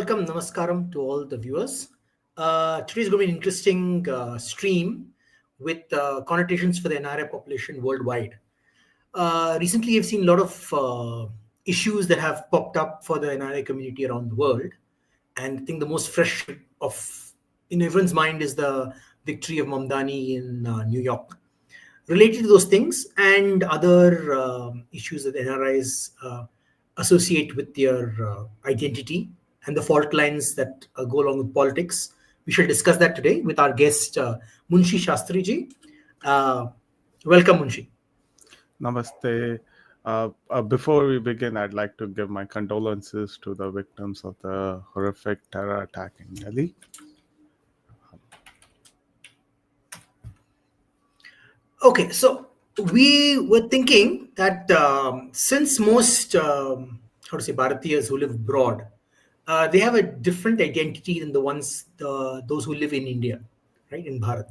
welcome, namaskaram to all the viewers. Today's going to be an interesting stream with connotations for the NRI population worldwide. Recently, I've seen a lot of issues that have popped up for the NRI community around the world, and I think the most fresh of in everyone's mind is the victory of Mamdani in New York. Related to those things and other issues that NRIs associate with their identity and the fault lines that go along with politics. We shall discuss that today with our guest, Munshi Shastriji. Welcome, Munshi. Namaste. Before we begin, I'd like to give my condolences to the victims of the horrific terror attack in Delhi. Okay, so we were thinking that since most, Bharatiyas who live abroad, they have a different identity than those who live in India, right, in Bharat.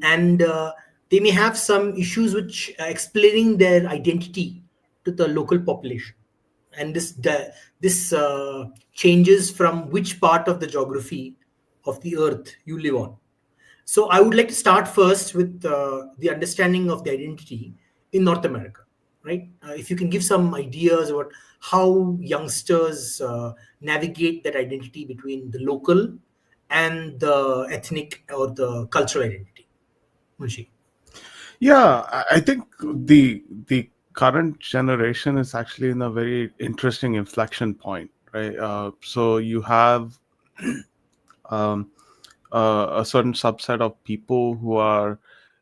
And they may have some issues which explaining their identity to the local population. And this changes from which part of the geography of the earth you live on. So I would like to start first with the understanding of the identity in North America, right? If you can give some ideas about how youngsters navigate that identity between the local and the ethnic or the cultural identity. Munshi. Yeah, I think the current generation is actually in a very interesting inflection point, right? So you have um, a certain subset of people who are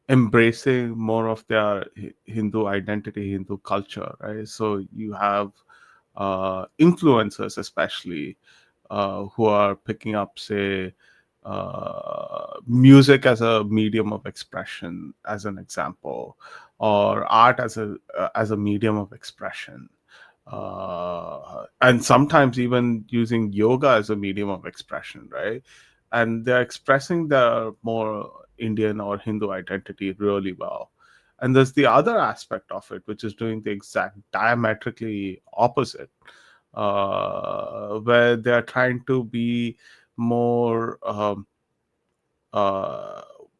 embracing more of their Hindu identity, Hindu culture, right? So you have influencers, especially, who are picking up, say, music as a medium of expression, as an example, or art as a medium of expression, and sometimes even using yoga as a medium of expression, right? And they're expressing their more Indian or Hindu identity really well. And there's the other aspect of it, which is doing the exact diametrically opposite, where they're trying to be more uh,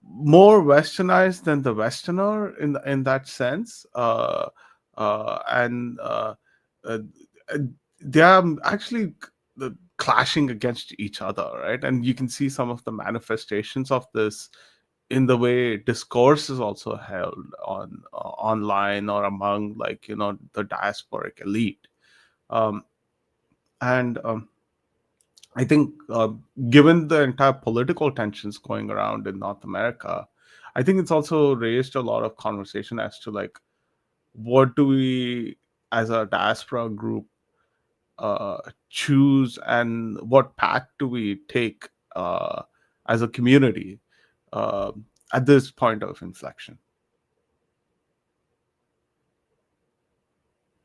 more westernized than the Westerner in that sense, and uh, they are actually clashing against each other, right? And you can see some of the manifestations of this in the way discourse is also held on online or among, like, the diasporic elite. um, and I think, given the entire political tensions going around in North America, I think it's also raised a lot of conversation as to, like, what do we as a diaspora group choose, and what path do we take as a community uh, at this point of inflection.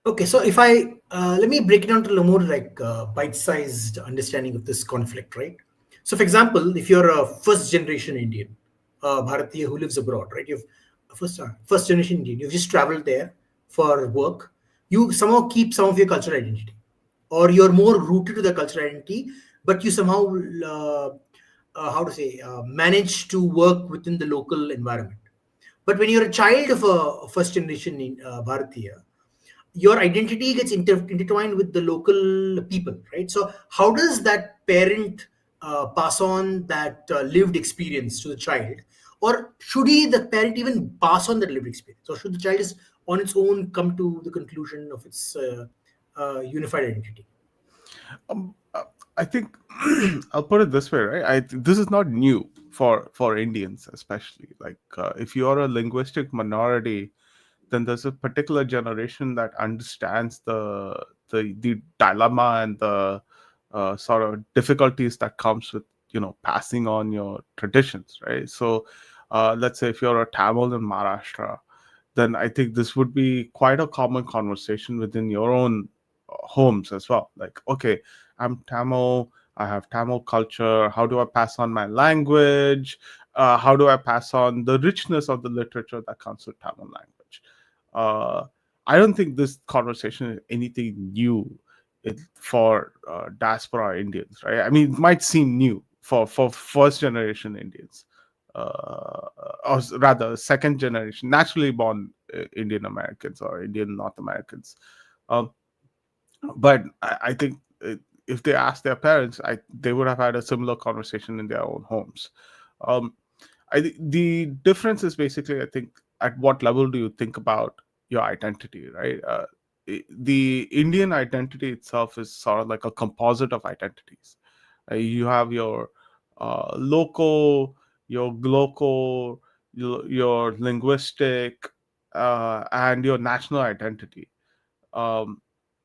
Okay, so if I let me break it down to a more like bite-sized understanding of this conflict, right? So, for example, if you're a first-generation Indian, Bharatiya who lives abroad, right? You've first-generation Indian. You've just traveled there for work. You somehow keep some of your cultural identity, or you're more rooted to the cultural identity, but you somehow manage to work within the local environment. But when you're a child of a first-generation Bharatiya, your identity gets intertwined with the local people, right? So how does that parent pass on that lived experience to the child, or should the parent even pass on that lived experience, or should the child just on its own come to the conclusion of its unified identity? I think I'll put it this way, right? This is not new for Indians, especially. Like, if you are a linguistic minority, then there's a particular generation that understands the dilemma and the sort of difficulties that comes with, passing on your traditions, right? So, let's say if you're a Tamil in Maharashtra, then I think this would be quite a common conversation within your own homes as well. Like, okay, I'm Tamil, I have Tamil culture. How do I pass on my language? How do I pass on the richness of the literature that comes with Tamil language? I don't think this conversation is anything new for diaspora Indians, right? I mean, it might seem new for first generation Indians, rather second generation, naturally born Indian Americans or Indian North Americans. Um, but I think if they asked their parents, they would have had a similar conversation in their own homes. Um, the difference is basically, I think, at what level do you think about your identity, right? The Indian identity itself is sort of like a composite of identities. You have your local, your glocal, your linguistic, and your national identity. Um,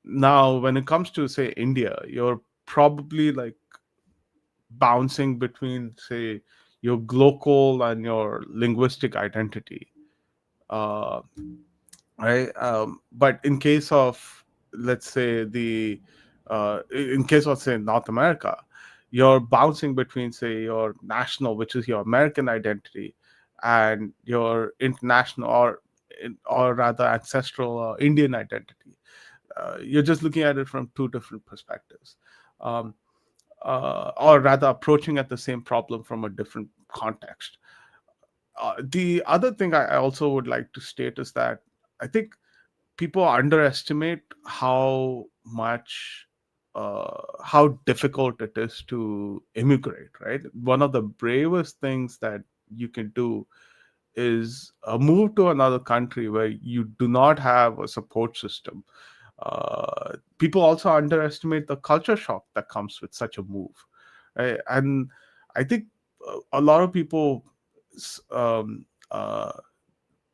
Now, when it comes to, say, India, you're probably like bouncing between, say, your glocal and your linguistic identity, uh, right? But in case of, let's say, in case of, say, North America, you're bouncing between, say, your national, which is your American identity, and your international, or rather ancestral Indian identity. You're just looking at it from two different perspectives. Um, or rather approaching at the same problem from a different context. The other thing I also would like to state is that I think people underestimate how difficult it is to immigrate, right? One of the bravest things that you can do is move to another country where you do not have a support system. People also underestimate the culture shock that comes with such a move, right? And I think a lot of people, uh,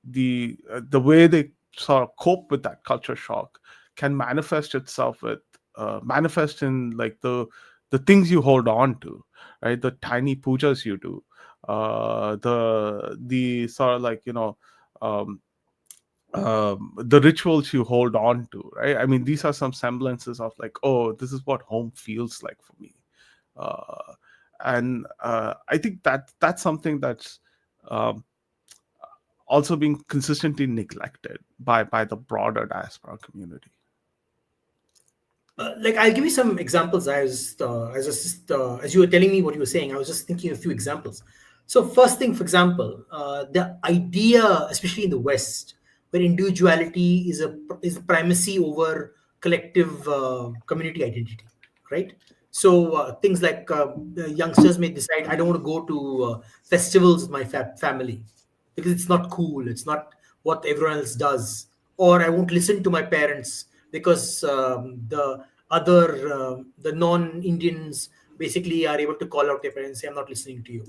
the way they sort of cope with that culture shock can manifest in like the things you hold on to, right? The tiny pujas you do, the sort of like, um, the rituals you hold on to, right? I mean, these are some semblances of like, oh, this is what home feels like for me. uh, and I think that's something that's um, also being consistently neglected by the broader diaspora community. Like I'll give you some examples. As you were telling me what you were saying, I was just thinking of a few examples. So first thing, for example, the idea, especially in the West, where individuality is primacy over collective community identity, right? So things like youngsters may decide, I don't want to go to festivals with my family because it's not cool. It's not what everyone else does. Or I won't listen to my parents because the non-Indians basically are able to call out their parents and say, I'm not listening to you.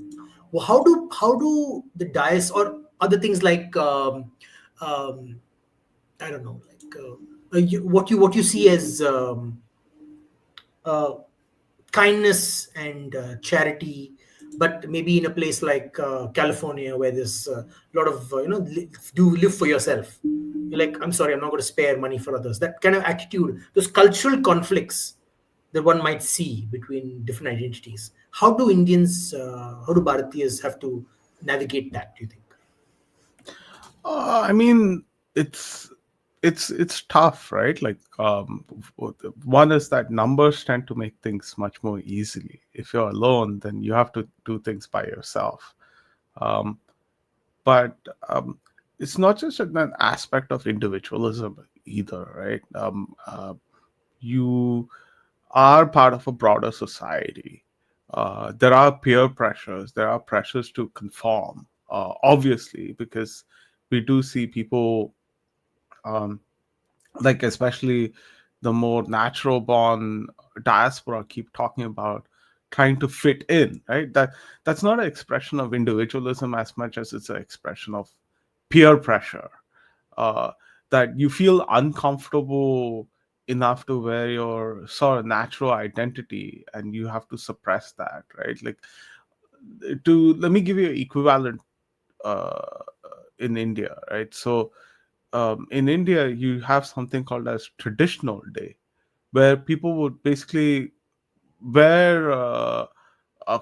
Well, how do the dias or other things like um, I don't know, like what you see as uh, kindness and charity, but maybe in a place like California where there's a lot of do live for yourself. You're like, I'm sorry, I'm not going to spare money for others. That kind of attitude, those cultural conflicts that one might see between different identities. How do Bharatiyas have to navigate that, do you think? I mean, it's it's tough, right? Like, one is that numbers tend to make things much more easily. If you're alone, then you have to do things by yourself. Um, but it's not just an aspect of individualism either, right? You are part of a broader society. There are peer pressures, there are pressures to conform, obviously, because we do see people, um, like especially the more natural born diaspora, keep talking about trying to fit in, right? That's not an expression of individualism as much as it's an expression of peer pressure. uh, that you feel uncomfortable enough to wear your sort of natural identity and you have to suppress that, right? Like, to let me give you an equivalent uh, in India, right? So in India you have something called as traditional day, where people would basically wear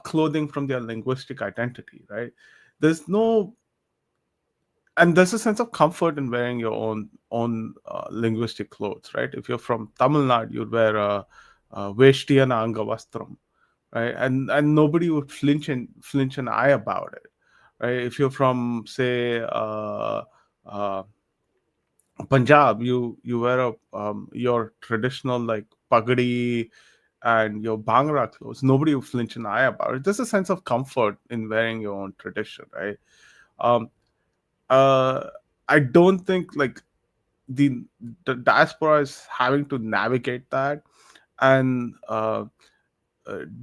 clothing from their linguistic identity, right? There's no, and there's a sense of comfort in wearing your own linguistic clothes, right? If you're from Tamil Nadu, you'd wear a veshtiyana angavastram, right? And nobody would flinch an eye about it, right? If you're from, say, uh, Punjab, you wear your traditional like pagadi and your bhangra clothes. Nobody will flinch an eye about it. There's a sense of comfort in wearing your own tradition, right? Um, uh, I don't think like the the diaspora is having to navigate that and uh,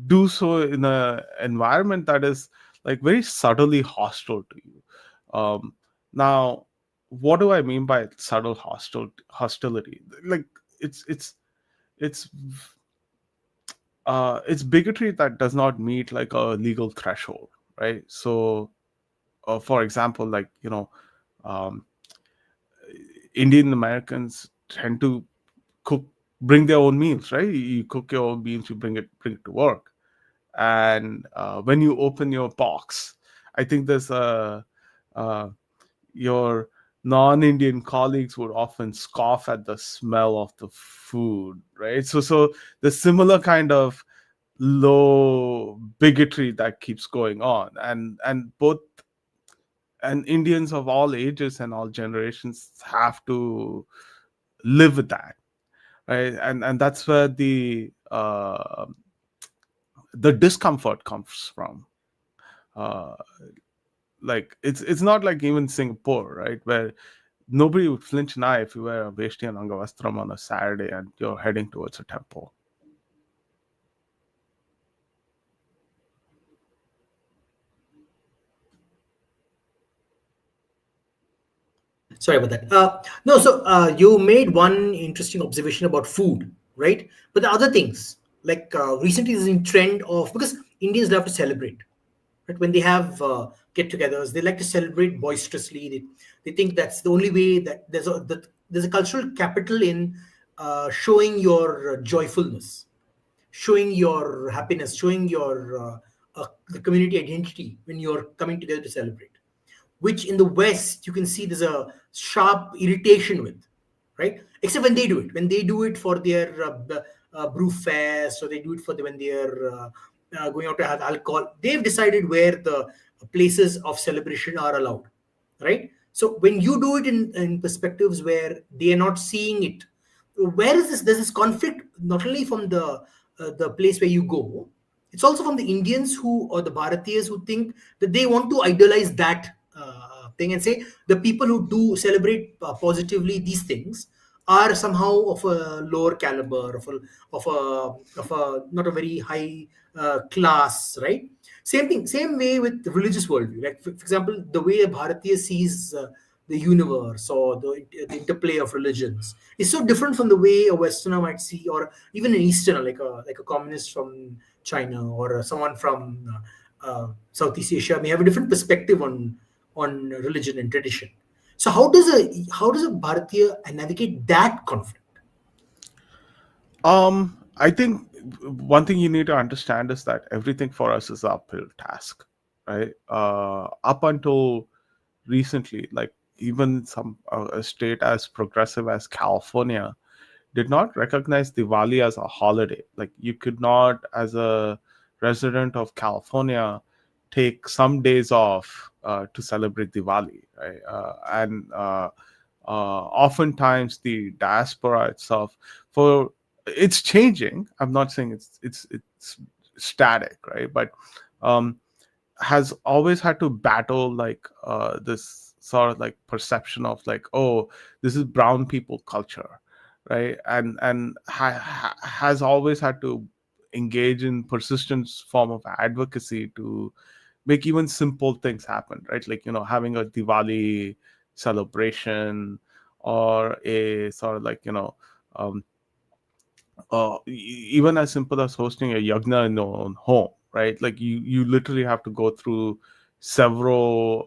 do so in a environment that is like very subtly hostile to you. Now, what do I mean by subtle hostility? Like it's it's it's it's bigotry that does not meet like a legal threshold, right? So, for example, like um, Indian Americans tend to cook, bring their own meals, right? You cook your own meals, you bring it to work, and when you open your box, I think there's a uh, your non-Indian colleagues would often scoff at the smell of the food, right? So the similar kind of low bigotry that keeps going on, and both and Indians of all ages and all generations have to live with that, right? And that's where the discomfort comes from. uh like it's not like even Singapore, right, where nobody would flinch an eye if you wear a vesti and angavastram on a Saturday and you're heading towards a temple. Sorry about that. No, so you made one interesting observation about food, right? But the other things, like recently, there's a trend of, because Indians love to celebrate, right? When they have get-togethers, they like to celebrate boisterously. They think that's the only way, that there's a cultural capital in showing your joyfulness, showing your happiness, showing your the community identity when you're coming together to celebrate, which in the West you can see there's a sharp irritation with, right? Except when they do it, for their brew fest, or they do it for when they're going out to have alcohol. They've decided where the places of celebration are allowed, right? So when you do it in perspectives where they are not seeing it, where is this? There's this conflict not only from the place where you go, it's also from the Indians who, or the Bharatiyas who think that they want to idolize that thing and say the people who do celebrate positively these things are somehow of a lower caliber, of a not a very high class, right? Same thing, same way with the religious worldview. Like for example, the way a Bharatiya sees the universe, or the interplay of religions, is so different from the way a Westerner might see, or even an Easterner, like a communist from China, or someone from Southeast Asia may have a different perspective on religion and tradition. So how does a Bharatiya navigate that conflict? I think one thing you need to understand is that everything for us is an uphill task, right? Up until recently, like even some a state as progressive as California did not recognize Diwali as a holiday. Like you could not, as a resident of California, take some days off to celebrate Diwali, right? Oftentimes the diaspora itself, for it's changing. I'm not saying it's static, right? But um, has always had to battle like this sort of like perception of like, oh, this is brown people culture, right? And has always had to engage in persistent form of advocacy to make even simple things happen, right? Like having a Diwali celebration, or a sort of like um, even as simple as hosting a yagna in your own home, right? Like you literally have to go through several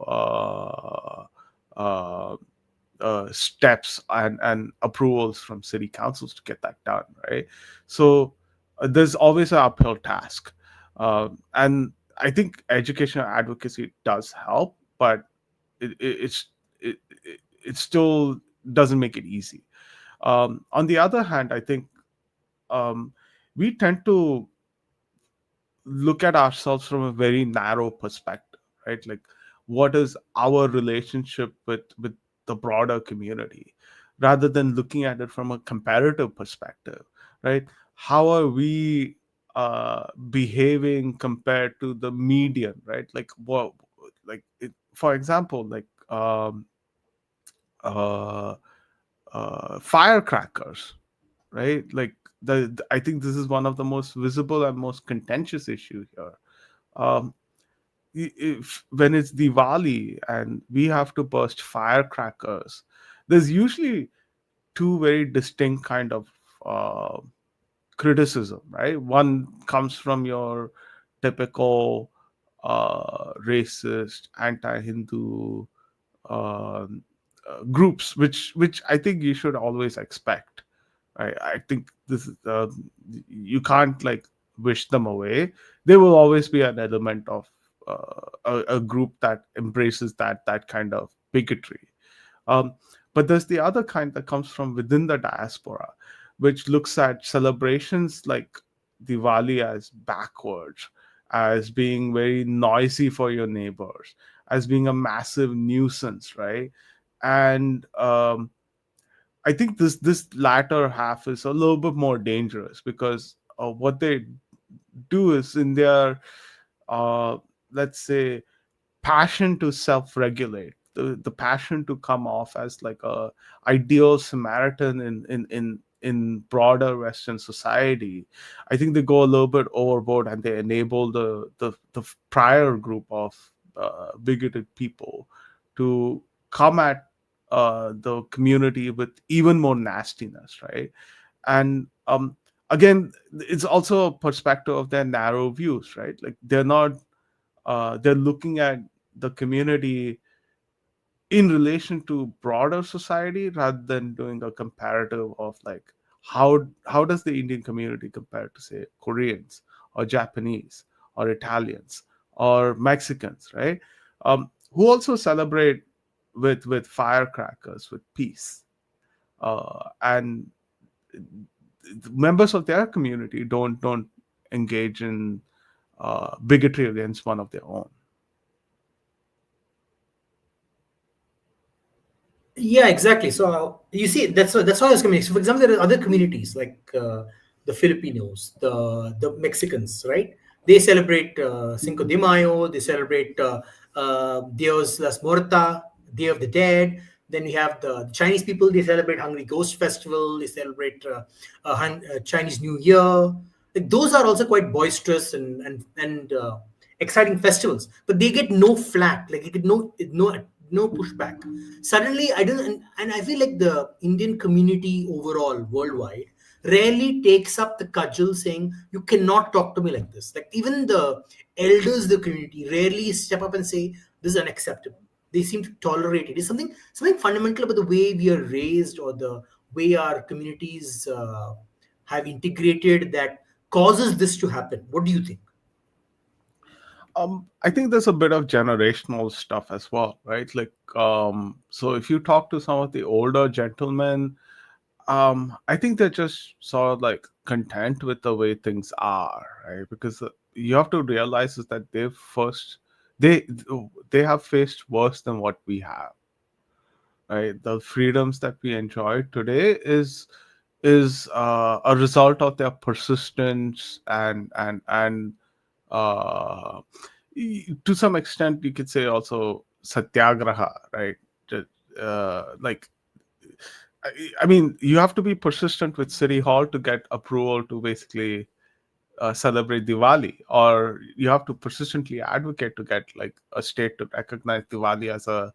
steps and approvals from city councils to get that done, right? So there's always an uphill task, and I think educational advocacy does help, but it's it still doesn't make it easy. On the other hand, I think um, we tend to look at ourselves from a very narrow perspective, right? Like, what is our relationship with the broader community, rather than looking at it from a comparative perspective, right? How are we behaving compared to the median, right? Like, what, like for example, like uh, firecrackers, right? Like, I think this is one of the most visible and most contentious issue here. um, if when it's Diwali and we have to burst firecrackers, there's usually two very distinct kind of uh, criticism, right? One comes from your typical racist, anti-Hindu um, groups, which I think you should always expect. I think this is you can't like wish them away. There will always be an element of a group that embraces that kind of bigotry. Um, but there's the other kind that comes from within the diaspora, which looks at celebrations like Diwali as backwards, as being very noisy for your neighbors, as being a massive nuisance, right? And I think this latter half is a little bit more dangerous, because what they do is, in their uh, let's say, passion to self-regulate, the passion to come off as like a ideal Samaritan in broader Western society, I think they go a little bit overboard, and they enable the prior group of bigoted people to come at the community with even more nastiness, right? And again, it's also a perspective of their narrow views, right? Like, they're looking at the community in relation to broader society, rather than doing a comparative of like, how does the Indian community compare to, say, Koreans or Japanese or Italians or Mexicans, right? Who also celebrate with firecrackers, with peace, and members of their community don't engage in bigotry against one of their own. Yeah, exactly. So you see, that's why I was coming. So, for example, there are other communities like the Filipinos, the Mexicans, right? They celebrate Cinco de Mayo. They celebrate Dios las Muerta, Day of the Dead. Then we have the Chinese people. They celebrate Hungry Ghost Festival. They celebrate Chinese New Year. Like, those are also quite boisterous and exciting festivals, but they get no flack. Like, they get no pushback. Suddenly, I don't, and I feel like the Indian community overall worldwide rarely takes up the cudgel, saying you cannot talk to me like this. Like, even the elders of the community rarely step up and say this is unacceptable. They seem to tolerate it. It's something fundamental about the way we are raised, or the way our communities have integrated, that causes this to happen. What do you think? I think there's a bit of generational stuff as well, right? Like, so if you talk to some of the older gentlemen, I think they're just sort of like content with the way things are, right? Because you have to realize is that they they have faced worse than what we have, right? The freedoms that we enjoy today is a result of their persistence and uh, to some extent you could say also satyagraha, right? Ju- like, I mean, you have to be persistent with city hall to get approval to basically celebrate Diwali, or you have to persistently advocate to get like a state to recognize Diwali as a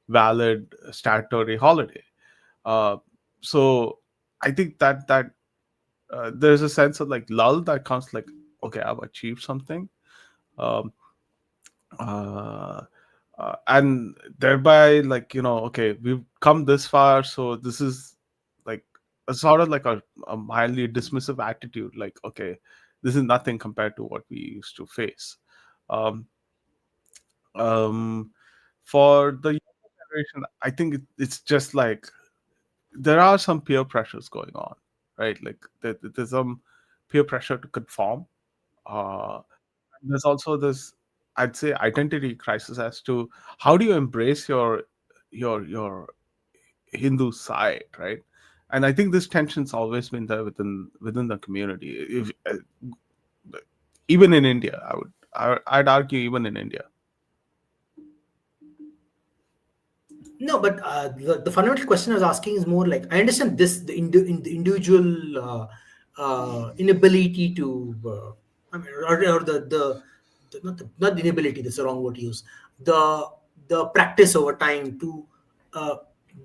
valid statutory holiday. uh, so I think that there's a sense of like lull that comes, like, okay, I've achieved something. um, uh, and thereby, like, okay, we've come this far, so this is like a sort of like a mildly dismissive attitude, like, okay, this is nothing compared to what we used to face. um, um, for the younger situation, I think it's just like there are some peer pressures going on, right? Like there's some peer pressure to conform. Uh, there's also this, I'd say, identity crisis as to how do you embrace your Hindu side, right? And I think this tension's always been there within the community. If even in India, I'd argue even in India. No, but the fundamental question I was asking is more like I understand this the individual inability to I mean, or not the inability, that's the wrong word to use, the the practice over time to uh,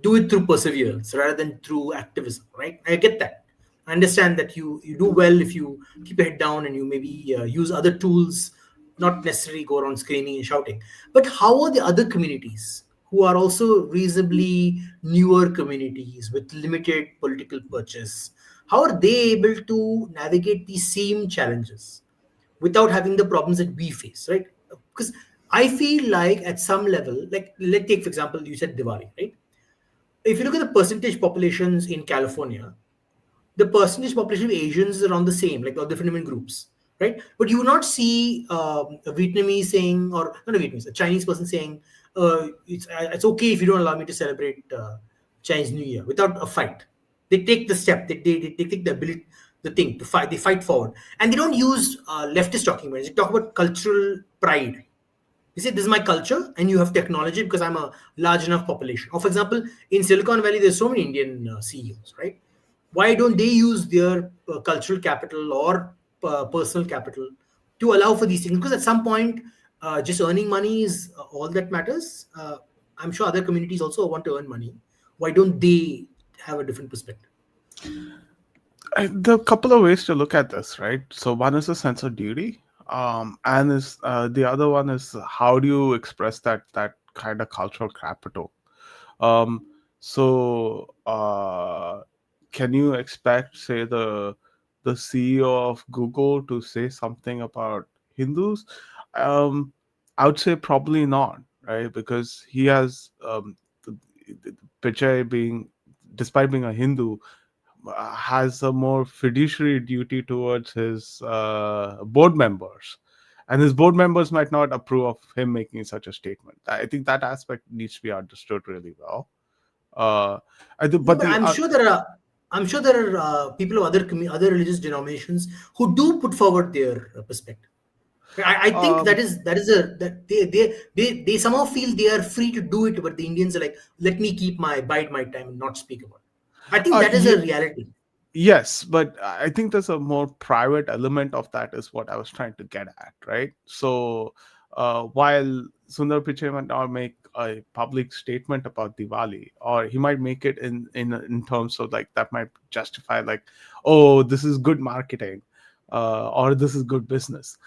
do it through perseverance rather than through activism, right? I get that. I understand that you do well if you keep your head down and you maybe use other tools, not necessarily go around screaming and shouting. But how are the other communities who are also reasonably newer communities with limited political purchase? How are they able to navigate these same challenges without having the problems that we face, right? Because I feel like at some level, like let's take for example, you said Diwali, right? If you look at the percentage populations in California, the percentage population of Asians is around the same, like all different groups, right? But you will not see a Vietnamese saying, or not a Vietnamese, a Chinese person saying, it's okay if you don't allow me to celebrate Chinese New Year without a fight. They take the step, they take the ability, the thing to fight, they fight forward. And they don't use leftist talking points, they talk about cultural pride. You say, this is my culture, and you have to acknowledge it because I'm a large enough population. Or, for example, in Silicon Valley, there's so many Indian CEOs, right? Why don't they use their cultural capital or personal capital to allow for these things? Because at some point, just earning money is all that matters. I'm sure other communities also want to earn money. Why don't they have a different perspective? There are a couple of ways to look at this, right? So one is a sense of duty, and is the other one is how do you express that kind of cultural capital. Um, so can you expect, say, the CEO of Google to say something about Hindus? Um, I would say probably not, right? Because he has Pichai being, despite being a Hindu, has a more fiduciary duty towards his board members, and his board members might not approve of him making such a statement. I think that aspect needs to be understood really well. uh No, but but the I'm sure there are people of other religious denominations who do put forward their perspective. I think um that is a that they somehow feel they are free to do it, but the Indians are like, let me keep my bide my time and not speak about it. I think that is a ye- reality. yes, but I think there's a more private element of that, is what I was trying to get at, right? So while Sundar Pichai might not make a public statement about Diwali, or he might make it in terms of like that might justify like, oh, this is good marketing, or this is good business.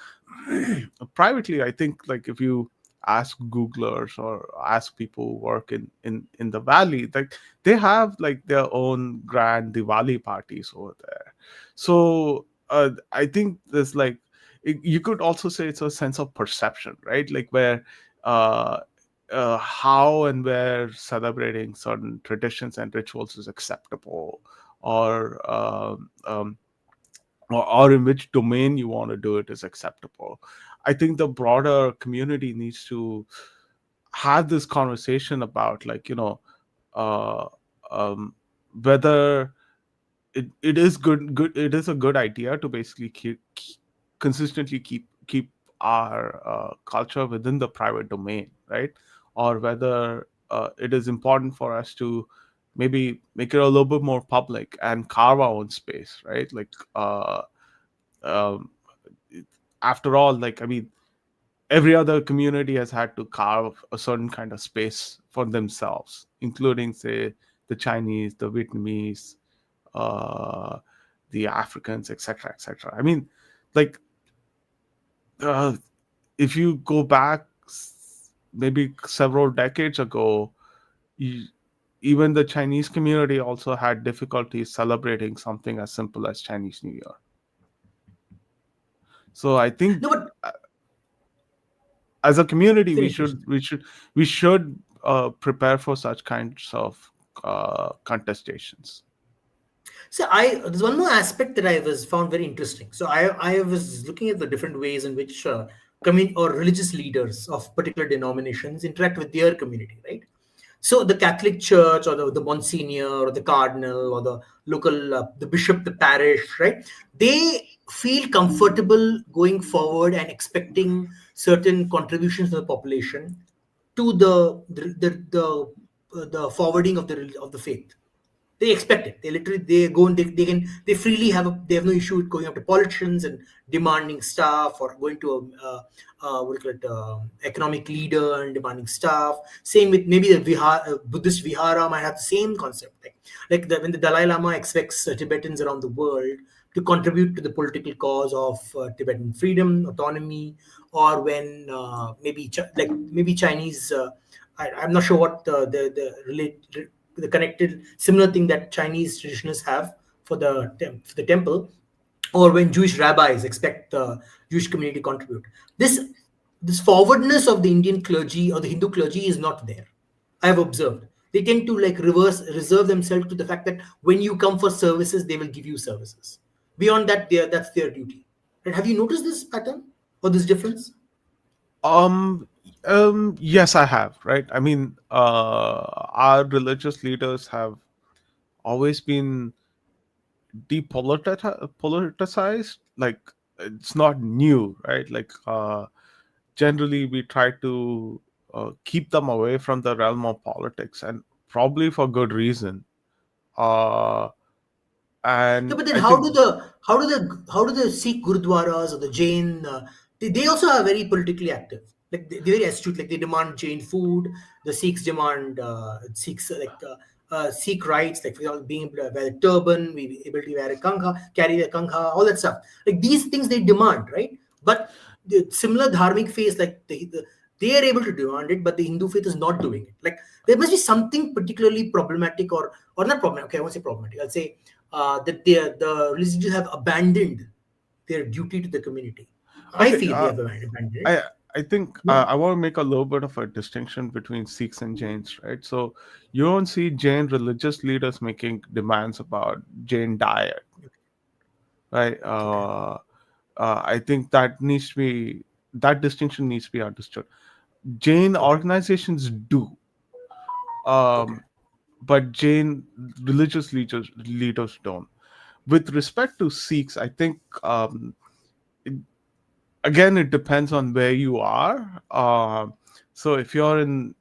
Privately, I think, like, if you ask Googlers or ask people who work in the valley, like, they have like their own grand Diwali parties over there. So I think there's like, you could also say it's a sense of perception, right? Like, where uh, how and where celebrating certain traditions and rituals is acceptable, or or in which domain you want to do it is acceptable. I think the broader community needs to have this conversation about, like, uh, um, whether it is good it is a good idea to basically consistently keep our culture within the private domain, right? Or whether it is important for us to maybe make it a little bit more public and carve our own space, right? Like, um, after all, like, I mean, every other community has had to carve a certain kind of space for themselves, including, say, the Chinese, the Vietnamese, uh, the Africans, etc., etc. I mean, like, uh, if you go back maybe several decades ago, you, even the Chinese community also had difficulties celebrating something as simple as Chinese New Year. So I think No, but as a community, we finish. should we should we should prepare for such kinds of contestations. So there's one more aspect that I was found very interesting. So I was looking at the different ways in which or religious leaders of particular denominations interact with their community, right? So the Catholic Church, or the Monsignor, or the Cardinal, or the local the bishop, the parish, right? They feel comfortable going forward and expecting certain contributions to the population to the forwarding of the faith. They expect it. They literally they go and they freely they have no issue with going up to politicians and demanding stuff, or going to what do you call it, economic leader and demanding stuff. Same with maybe the Buddhist vihara might have the same concept. When the Dalai Lama expects Tibetans around the world to contribute to the political cause of Tibetan freedom, autonomy, or when maybe Chinese. I'm not sure what the connected similar thing that Chinese traditionalists have for the temple, or when Jewish rabbis expect the Jewish community to contribute. This this forwardness of the Indian clergy or the Hindu clergy is not there. I have observed. They tend to reserve themselves to the fact that when you come for services, they will give you services. Beyond that, that's their duty. And have you noticed this pattern or this difference? Um, yes, I have. Right. I mean, our religious leaders have always been politicized. Like, it's not new, right? Like, generally we try to keep them away from the realm of politics, and probably for good reason. Uh, Yeah, and but then I think how do the Sikh gurudwaras or the Jain they also are very politically active. Like they're very astute. Like they demand Jain food. The Sikhs demand Sikhs Sikh rights. Like for example, being able to wear a turban, be able to wear a kankha, carry a kankha, all that stuff. Like these things they demand, right? But the similar dharmic faith, like they are able to demand it, but the Hindu faith is not doing it. Like there must be something particularly problematic, or not problematic. Okay, I won't say problematic. I'll say that the religions have abandoned their duty to the community. I okay. feel they have abandoned it. I I think Yeah. I want to make a little bit of a distinction between Sikhs and Jains, right? So you don't see Jain religious leaders making demands about Jain diet, right? Okay. I think that distinction needs to be understood. Jain Okay. organizations do, Okay. um, but Jain religious leaders don't. With respect to Sikhs, I think again it depends on where you are. So if you're in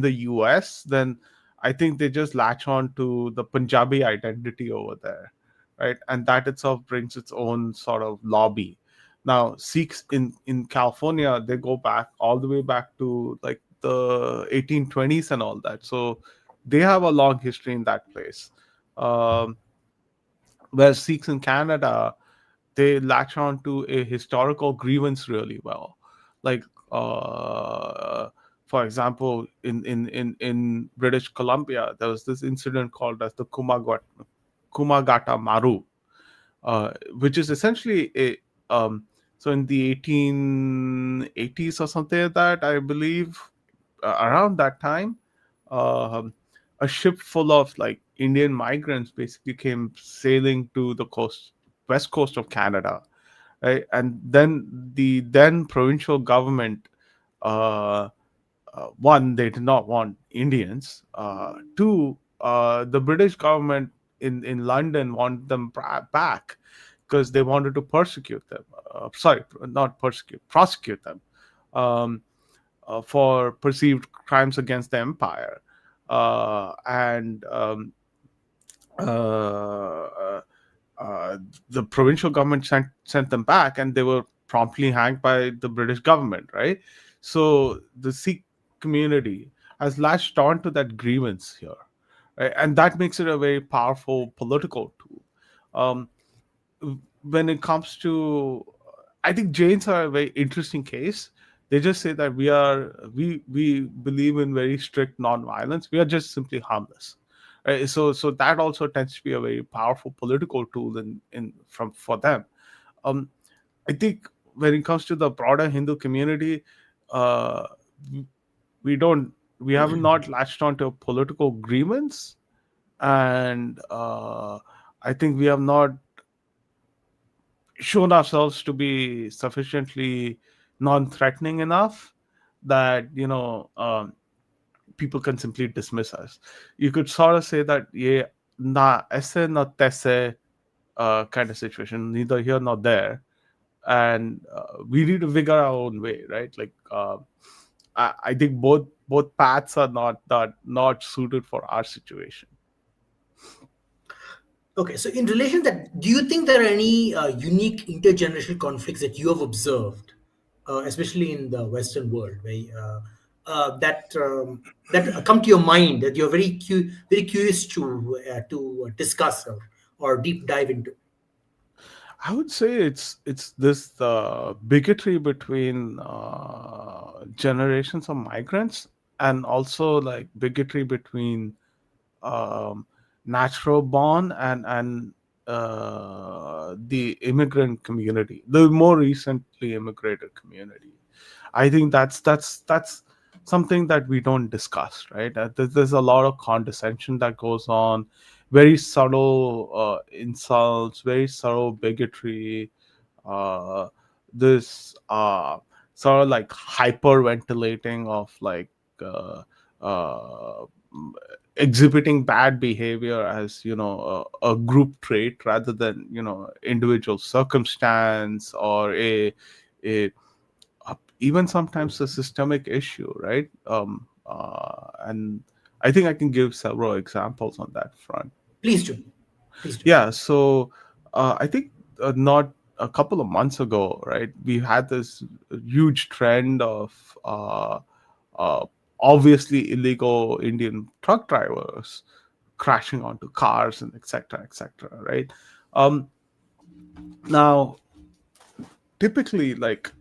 the US, then I think they just latch on to the Punjabi identity over there, right? And that itself brings its own sort of lobby. Now Sikhs in California, they go back all the way back to like the 1820s and all that, so they have a long history in that place. um, where Sikhs in Canada, they latch on to a historical grievance really well. Like, for example, in British Columbia, there was this incident called as the Kumagata Maru, which is essentially a so in the 1880s or something like that, I believe, around that time, um, a ship full of like Indian migrants basically came sailing to the west coast of Canada, right? And then the then provincial government, uh, one, they did not want Indians. Two, the British government in London wanted them back because they wanted to persecute them. Sorry, not persecute, prosecute them um, for perceived crimes against the empire. And uh, uh, the provincial government sent them back, and they were promptly hanged by the British government, right? So the Sikh community has latched on to that grievance here, right? And that makes it a very powerful political tool. Um, when it comes to, I think Jains are a very interesting case. They just say that we believe in very strict non-violence. We are just simply harmless, right? So that also tends to be a very powerful political tool in from for them. um I think when it comes to the broader Hindu community, uh we don't we have not latched onto a political grievance, and I think we have not shown ourselves to be sufficiently non-threatening enough that people can simply dismiss us. You could sort of say that yeah, na aise na taise kind of situation, neither here nor there, and we need to figure our own way, right? Like I think both paths are not suited for our situation. Okay, so in relation to that, do you think there are any unique intergenerational conflicts that you have observed, especially in the Western world, where that come to your mind that you're very curious to discuss or deep dive into? I would say it's this bigotry between generations of migrants, and also like bigotry between um, natural born and the immigrant community, the more recently immigrated community. I think that's something that we don't discuss, right? There's a lot of condescension that goes on, very subtle insults, very subtle bigotry, uh, this sort of like hyperventilating of like uh, uh, exhibiting bad behavior as a group trait rather than individual circumstance or a even sometimes a systemic issue, right? And I think I can give several examples on that front. Please do, please do. Yeah, so I think not a couple of months ago, right, we had this huge trend of uh, obviously illegal Indian truck drivers crashing onto cars and etc., right? um Now, typically, like,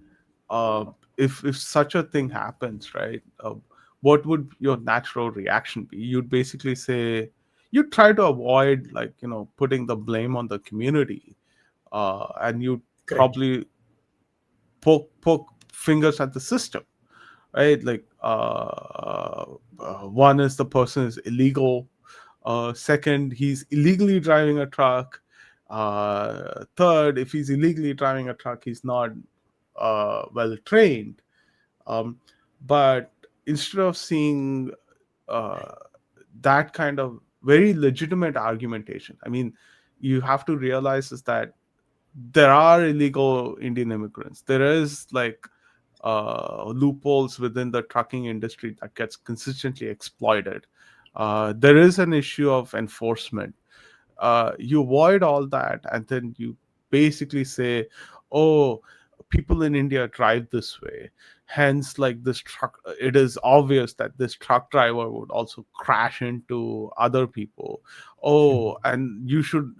uh, if such a thing happens, right, what would your natural reaction be? You'd basically say, you try to avoid, like, putting the blame on the community, and you Correct. probably poke fingers at the system, right? Like, one is the person is illegal. Second, he's illegally driving a truck. Third, if he's illegally driving a truck, he's not well trained. Um, but instead of seeing uh, that kind of very legitimate argumentation, I mean, you have to realize is that there are illegal Indian immigrants. There is like loopholes within the trucking industry that gets consistently exploited. There is an issue of enforcement. You avoid all that, and then you basically say, oh, people in India drive this way, hence, like, this truck, it is obvious that this truck driver would also crash into other people. Oh, and you should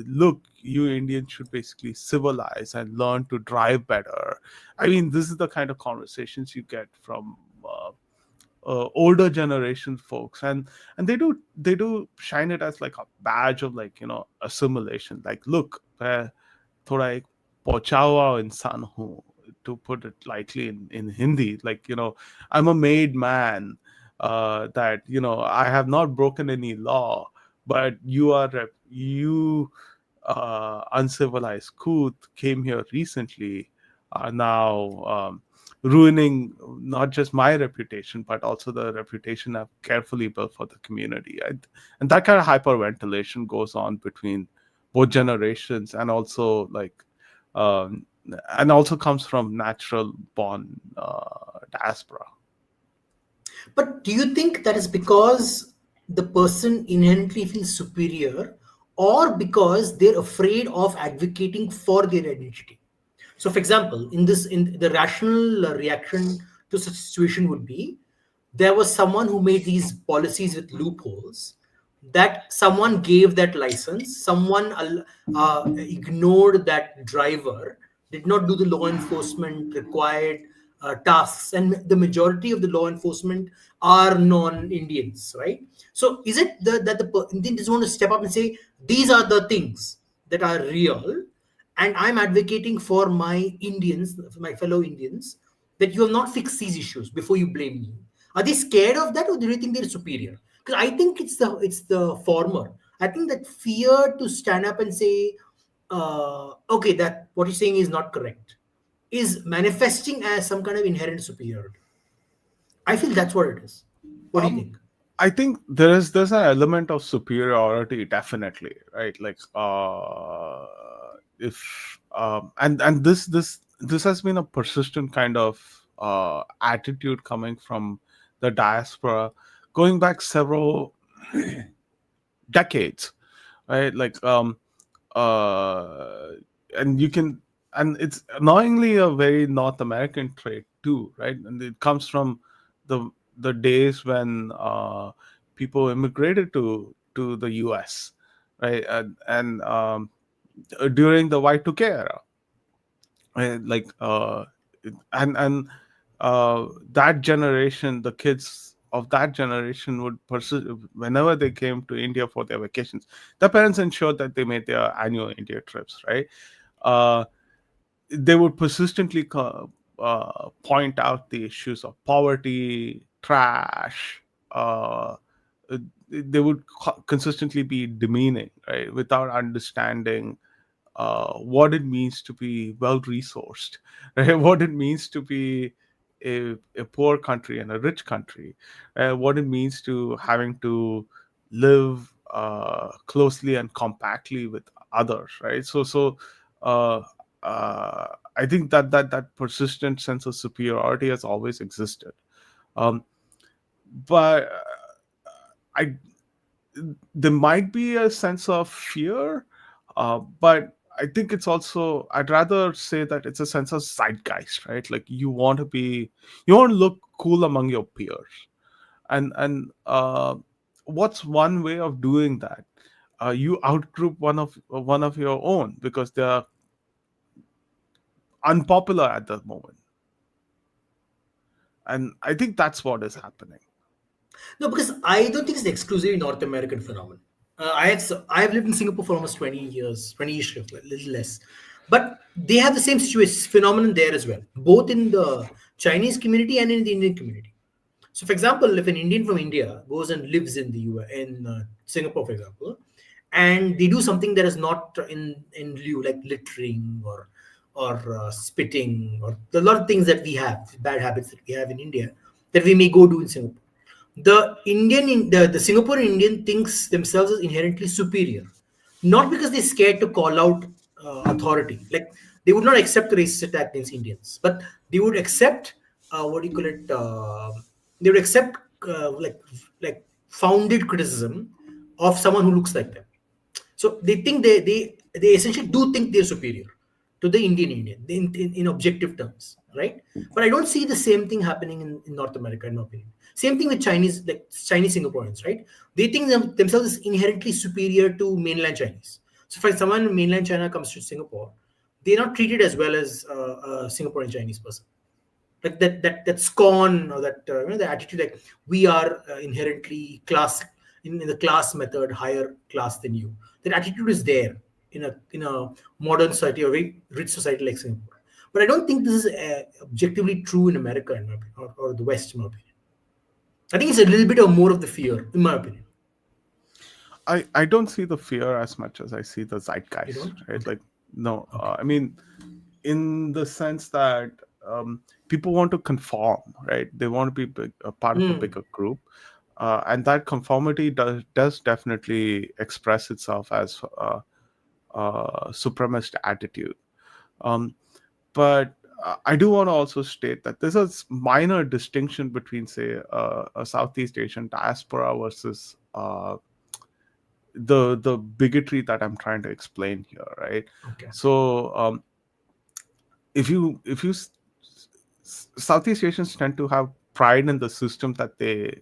look, you Indians should basically civilize and learn to drive better. I mean, this is the kind of conversations you get from older generation folks, and they do shine it as like a badge of, like, assimilation. Like, look, मैं थोड़ा एक पहुंचा हुआ इंसान हूँ, to put it lightly in Hindi. Like, I'm a made man, that I have not broken any law, but you uncivilized Kuth came here recently, are now ruining not just my reputation, but also the reputation I've carefully built for the community. And that kind of hyperventilation goes on between both generations, and also like, um, and also comes from natural born diaspora. But do you think that is because the person inherently feels superior, or because they're afraid of advocating for their identity? So, for example, in the rational reaction to such a situation would be, there was someone who made these policies with loopholes, that someone gave that license, someone ignored that driver, did not do the law enforcement required tasks, and the majority of the law enforcement are non-Indians, right? So is it that the Indian just want to step up and say, these are the things that are real, and I'm advocating for my Indians, for my fellow Indians, that you have not fixed these issues before you blame me. Are they scared of that, or do you think they're superior? Because I think it's the former. I think that fear to stand up and say, okay, that what you're saying is not correct, is manifesting as some kind of inherent superiority. I feel that's what it is. What do you Um, think? I think there's an element of superiority, definitely, right? Like, if and this has been a persistent kind of attitude coming from the diaspora, going back several decades, right? Like, uh and you can and it's annoyingly a very North American trait too, right? And it comes from the days when people immigrated to the US, right? And during the Y2K era, like and that generation, the kids of that generation would persist whenever they came to India for their vacations. The parents ensured that they made their annual India trips, right? uh, they would persistently point out the issues of poverty, trash. They would consistently be demeaning, right, without understanding what it means to be well resourced, right? What it means to be a poor country and a rich country, what it means to having to live closely and compactly with others, right? Uh, I think that persistent sense of superiority has always existed. Um, but I there might be a sense of fear, but I think it's also, I'd rather say that it's a sense of zeitgeist, right? Like, you want to look cool among your peers, and what's one way of doing that? You outgroup one of your own because they're unpopular at the moment, and I think that's what is happening. No, because I don't think it's an exclusively North American phenomenon. I have lived in Singapore for almost 20 years, 20-ish, a little less, but they have the same situation phenomenon there as well, both in the Chinese community and in the Indian community. So, for example, if an Indian from India goes and lives in the US, in Singapore, for example, and they do something that is not in lieu, like littering or spitting, or a lot of things that we have, bad habits that we have in India, that we may go do in Singapore. The Singaporean Indian thinks themselves as inherently superior, not because they're scared to call out authority. Like, they would not accept a racist attack against Indians, but they would accept what do you call it? They would accept like founded criticism of someone who looks like them. So they think they essentially do think they're superior to the Indian in objective terms, right? But I don't see the same thing happening in North America, in my opinion. Same thing with Chinese, like Chinese Singaporeans, right? They think themselves as inherently superior to mainland Chinese. So if someone in mainland China comes to Singapore, they're not treated as well as a Singaporean Chinese person. Like that scorn, or that the attitude, like we are inherently class, in the class method, higher class than you. That attitude is there in a modern society, or very rich society like Singapore. But I don't think this is objectively true in America, in my opinion, or the West, in my opinion. I think it's a little bit of more of the fear, in my opinion. I don't see the fear as much as I see the You zeitgeist, don't? right? Okay. Like, no, Okay. I mean, in the sense that people want to conform, right? They want to be a part of a Hmm. bigger group, and that conformity does definitely express itself as supremacist attitude. Um, but I do want to also state that there's a minor distinction between, say, a Southeast Asian diaspora versus the bigotry that I'm trying to explain here, right? Okay. So, if you Southeast Asians tend to have pride in the system that they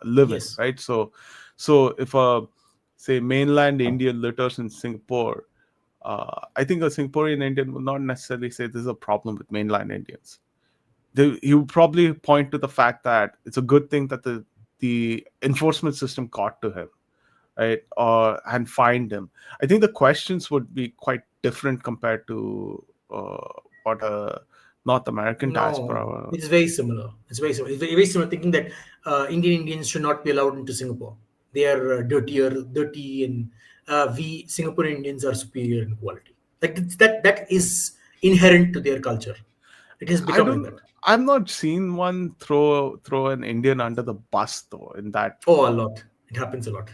live in, Yes. right? So if a, say, mainland Indian litters in Singapore, I think a Singaporean Indian will not necessarily say this is a problem with mainland Indians. He would probably point to the fact that it's a good thing that the enforcement system got to him, right? Or and find him. I think the questions would be quite different compared to what a North American No, diaspora. it's very similar. It's very similar. It's very similar. Thinking that Indian Indians should not be allowed into Singapore. They are dirty, and we Singaporean Indians are superior in quality. Like that is inherent to their culture. It has I become like don't. that. I've not seen one throw an Indian under the bus though. In that, Oh, a lot. It happens a lot.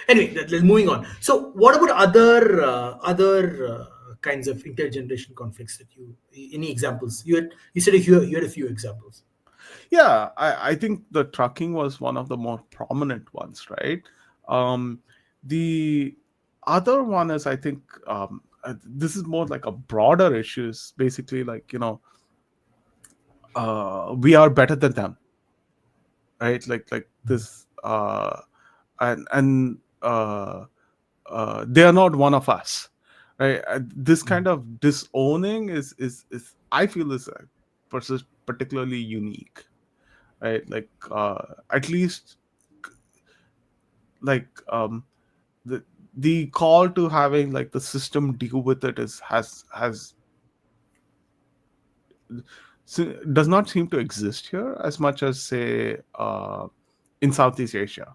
Anyway, moving on. So, what about other kinds of intergeneration conflicts that you? Any examples? You said you had a few examples. yeah, I think the trucking was one of the more prominent ones, right? Um, the other one is, I think, this is more like a broader issue. Is basically like, we are better than them, right? Like this, and they are not one of us, right? This kind of disowning is I feel is particularly unique, right? Like at least like the the call to having like the system deal with it is has does not seem to exist here as much as say in Southeast Asia,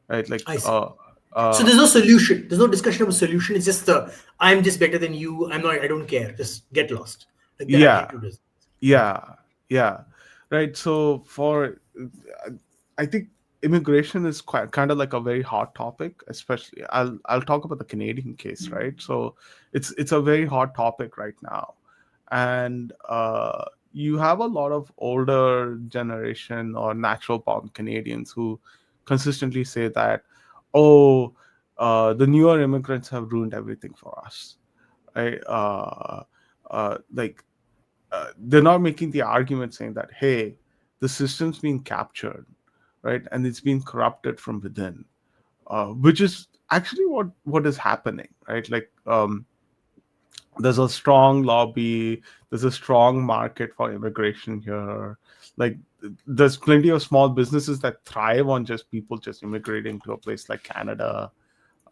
right? Like I see. So uh, there's no solution. There's no discussion of a solution. It's just I'm just better than you. I'm not. I don't care. Just get lost. Like that yeah, attitude is. Okay. yeah, yeah, right. So for I think immigration is quite kind of like a very hot topic, especially I'll talk about the Canadian case, right? So it's a very hot topic right now, and you have a lot of older generation or natural born Canadians who consistently say that, oh, the newer immigrants have ruined everything for us, right? Like they're not making the argument saying that, hey, the system's being captured, right, and it's being corrupted from within, which is actually what is happening, right? Like there's a strong lobby, there's a strong market for immigration here. Like there's plenty of small businesses that thrive on just people just immigrating to a place like Canada,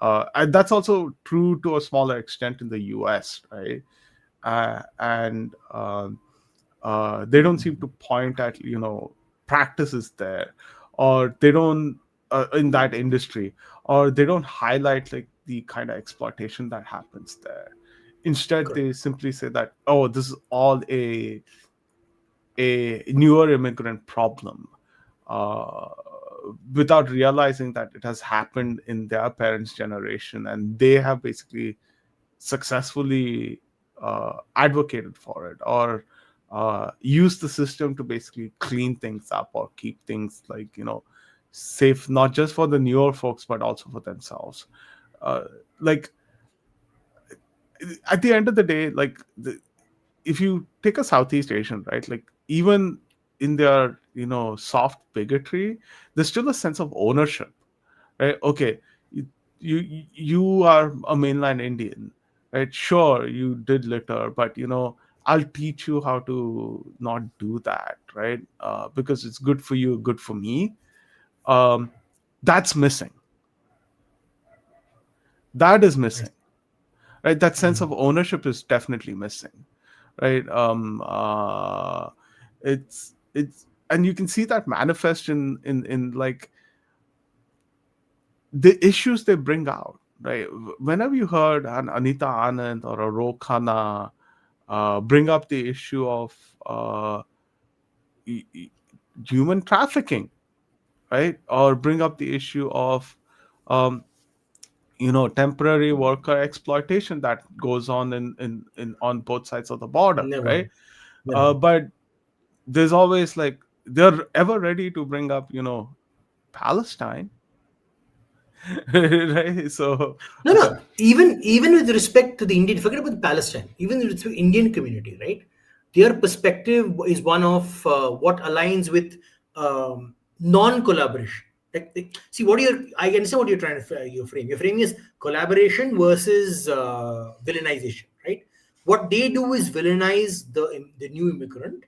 and that's also true to a smaller extent in the US, right? And they don't seem to point at practices there, or they don't in that industry, or they don't highlight like the kind of exploitation that happens there. Instead Correct. they simply say that, oh, this is all a newer immigrant problem, uh, without realizing that it has happened in their parents generation, and they have basically successfully advocated for it, or use the system to basically clean things up or keep things like safe, not just for the newer folks but also for themselves. uh, like at the end of the day, like if you take a Southeast Asian, right, like even in their soft bigotry, there's still a sense of ownership, right? Okay, you are a mainland Indian, right? Sure, you did litter, but I'll teach you how to not do that, right? Because it's good for you, good for me. um that's missing. That is I see. missing, right? That sense of ownership is definitely missing, right? It's and you can see that manifest in like the issues they bring out, right? Whenever you heard an Anita Anand or a Ro Khanna bring up the issue of e- e- human trafficking, right, or bring up the issue of um, temporary worker exploitation that goes on in on both sides of the border, Never. right? Never. But there's always like they're ever ready to bring up Palestine. Right? So No, no. Even with respect to the Indian, forget about Palestine. Even with respect to Indian community, right? Their perspective is one of what aligns with non-collaboration. See what you're. I understand what you're trying to your frame. Your framing is collaboration versus villainization, right? What they do is villainize the new immigrant,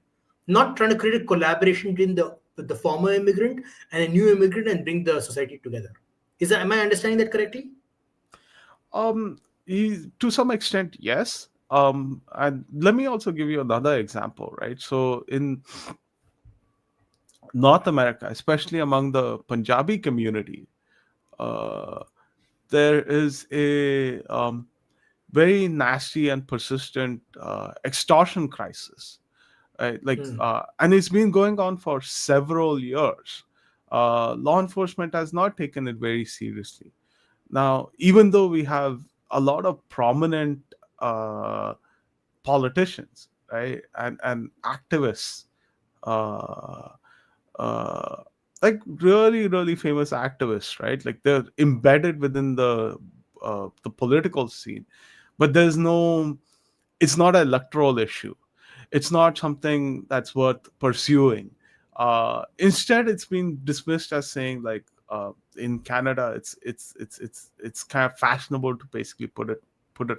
not trying to create a collaboration between the former immigrant and a new immigrant and bring the society together. Is that, am I understanding that correctly? To some extent, yes. And let me also give you another example, right? So in North America, especially among the Punjabi community, uh, there is a very nasty and persistent extortion crisis, right? And it's been going on for several years. Law enforcement has not taken it very seriously. Now, even though we have a lot of prominent uh, politicians, right, and activists, uh, uh, like really really famous activists, right, like they're embedded within the political scene, but there's no, it's not an electoral issue, it's not something that's worth pursuing. Instead it's been dismissed as saying like, in Canada it's kind of fashionable to basically put it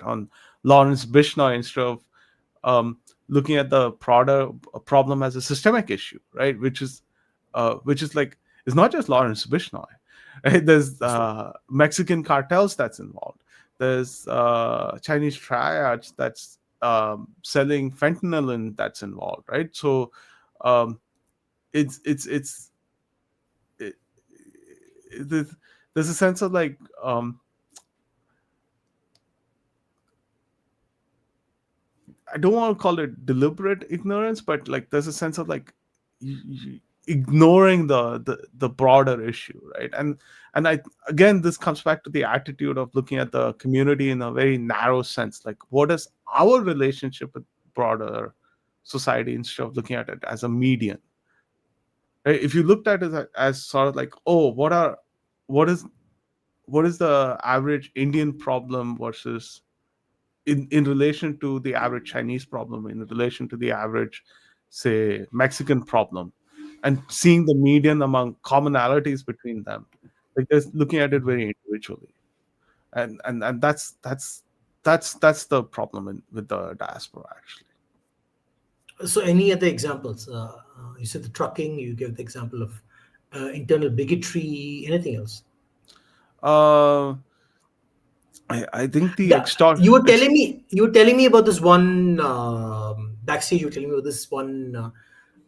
on Lawrence Bishnoi instead of um, looking at the broader problem as a systemic issue, right? Which is like, it's not just Lawrence Bishnoi, right? There's Mexican cartels that's involved. There's Chinese triads that's selling fentanyl in that's involved, right? So um, it's it, there's a sense of like, I don't want to call it deliberate ignorance, but like there's a sense of like ignoring the broader issue, right? And I, again, this comes back to the attitude of looking at the community in a very narrow sense. Like, what is our relationship with broader society instead of looking at it as a median? Right? If you looked at it as sort of like, oh, what is what is the average Indian problem versus in relation to the average Chinese problem, in relation to the average, say, Mexican problem, and seeing the median among commonalities between them, like just looking at it very individually, and that's the problem with the diaspora actually. So, any other examples? You said the trucking. You gave the example of internal bigotry. Anything else? Uh, I think the The, you were telling me about this one backstage. You were telling me about this one.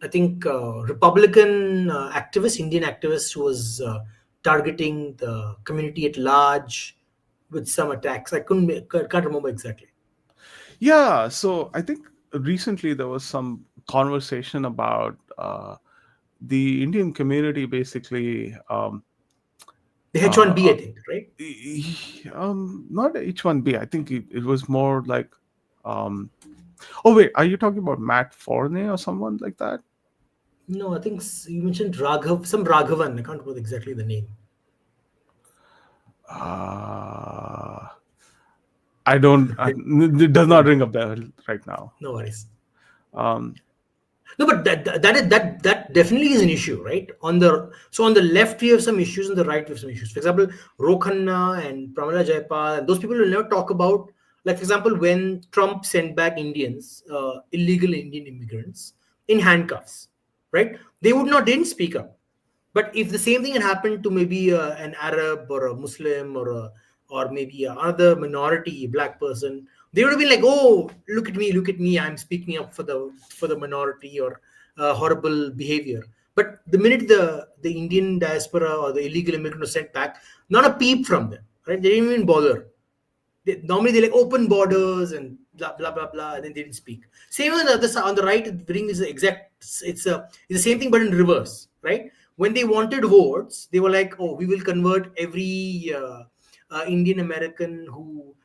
I think Republican activist, Indian activist, who was targeting the community at large with some attacks. Can't remember exactly. Yeah, so I think recently there was some conversation about the Indian community basically. The H1B, Uh, I think, right? Not H1B. I think it was more like. Um, oh wait, are you talking about Matt Forney or someone like that? No, I think you mentioned some Raghavan. I can't remember exactly the name. Uh, I don't. It does not ring a bell right now. No worries. Um, No, but that definitely is an issue, right? On the left we have some issues, on the right we have some issues. For example, Rokhanna and Pramila Jayapal, and those people will never talk about. Like, for example, when Trump sent back Indians, illegal Indian immigrants, in handcuffs, right? They didn't speak up. But if the same thing had happened to maybe an Arab or a Muslim or maybe another minority black person, they would have been like, "Oh, look at me! I'm speaking up for the minority or horrible behavior." But the minute the Indian diaspora or the illegal immigrant was sent back, not a peep from them, right? They didn't even bother. Normally they like open borders and blah blah blah blah, and then they didn't speak. Same on the other side, on the right, the thing is the exact. It's the same thing but in reverse, right? When they wanted votes, they were like, "Oh, we will convert every Indian American who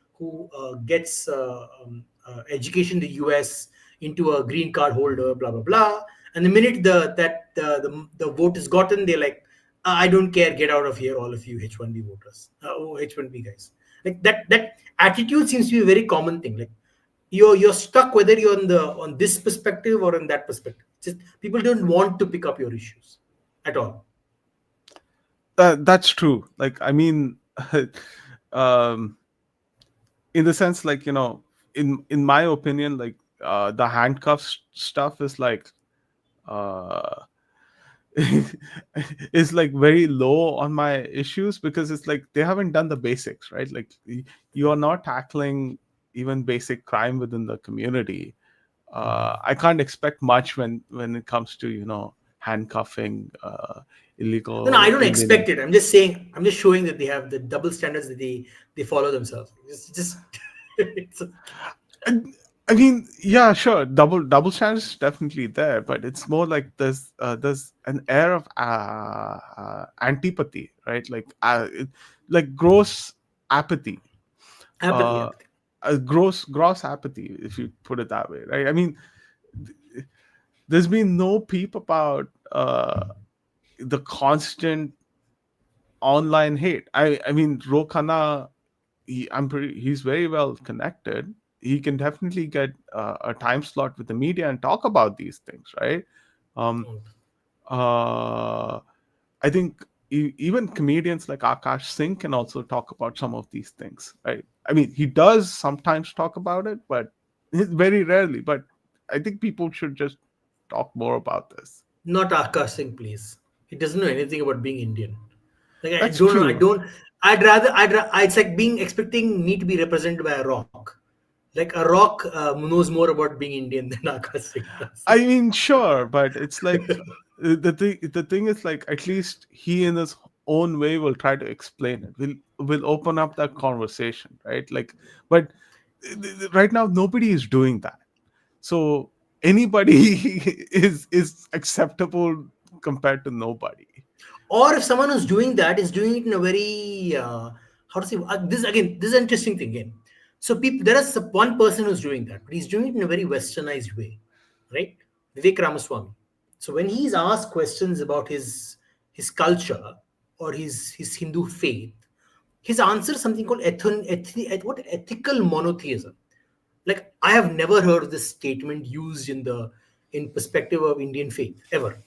gets education in the U.S. into a green card holder, blah blah blah." And the minute the vote is gotten, they're like, "I don't care, get out of here, all of you H1B voters, H1B guys." Like that attitude seems to be a very common thing. Like you're stuck whether you're on this perspective or on that perspective. Just people don't want to pick up your issues at all. that's true. Like, I mean, um, in the sense, like, in my opinion, like, the handcuffs stuff is like, uh, is like very low on my issues, because it's like they haven't done the basics, right? Like you are not tackling even basic crime within the community. I can't expect much when it comes to, handcuffing No, I illegal don't Indian. expect it. I'm just saying. I'm just showing that they have the double standards that they follow themselves. Just it's And, I mean, yeah, sure, double standards is definitely there, but it's more like there's an air of antipathy, right? Like gross apathy, apathy, uh, apathy. a gross apathy, if you put it that way, right? I mean, there's been no peep about the constant online hate. I mean, Rokana, he's very well connected. He can definitely get a time slot with the media and talk about these things, right? Um, uh, I think even comedians like Akash Singh can also talk about some of these things, right? I mean, he does sometimes talk about it, but very rarely. But I think people should just talk more about this. Not Akash Singh, please. He doesn't know anything about being Indian. Like I That's don't know. I true. don't. It's like being expecting me to be represented by a rock. Like a rock knows more about being Indian than Akash Singh does. I mean, sure, but it's like the thing is, like, at least he in his own way will try to explain it. Will open up that conversation, right? Like, but right now nobody is doing that. So anybody is acceptable compared to nobody. Or if someone who's doing that is doing it in a very how to say this again. This is an interesting thing again. So people, there is one person who's doing that, but he's doing it in a very westernized way, right? Vivek Ramaswamy. So when he's asked questions about his culture or his Hindu faith, his answer is something called ethical monotheism. Like I have never heard this statement used in perspective of Indian faith ever.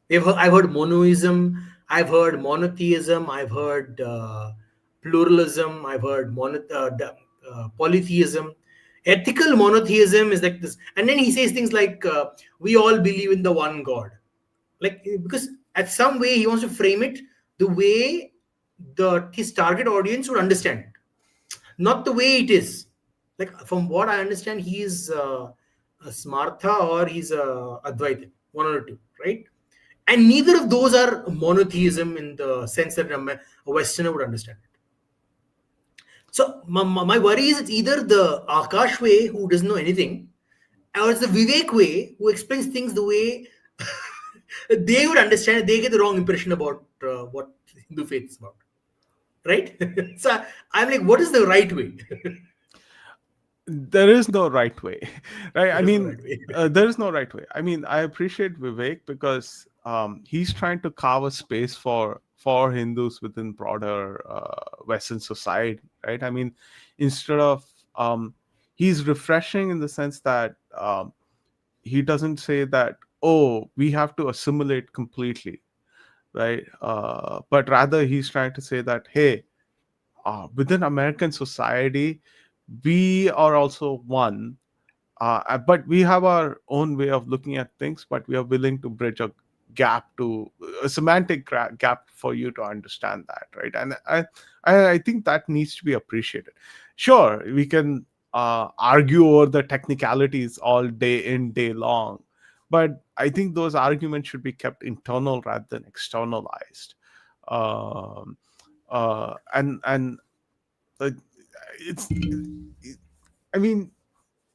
I've heard monoism, I've heard monotheism, I've heard pluralism, I've heard polytheism. Ethical monotheism is like this, and then he says things like, "We all believe in the one God." Like because at some way he wants to frame it the way the his target audience would understand it, not the way it is. Like from what I understand, he is a Smartha or he's a Advaita, one or two, right? And neither of those are monotheism in the sense that a Westerner would understand it. So my worry is it's either the Akash way who doesn't know anything, or it's the Vivek way who explains things the way they would understand it. They get the wrong impression about what Hindu faith is about, right? So I'm like, what is the right way? There is no right way, right? I There is no mean, right way. there is no right way. I mean, I appreciate Vivek because he's trying to carve a space for Hindus within broader Western society, right? I mean, instead of he's refreshing in the sense that he doesn't say that, oh, we have to assimilate completely, right? But rather he's trying to say that, hey, within American society, we are also one, but we have our own way of looking at things, but we are willing to bridge a semantic gap for you to understand that, right? And I think that needs to be appreciated. Sure, we can argue over the technicalities all day in, day long, but I think those arguments should be kept internal rather than externalized. Um, and uh, it's I mean,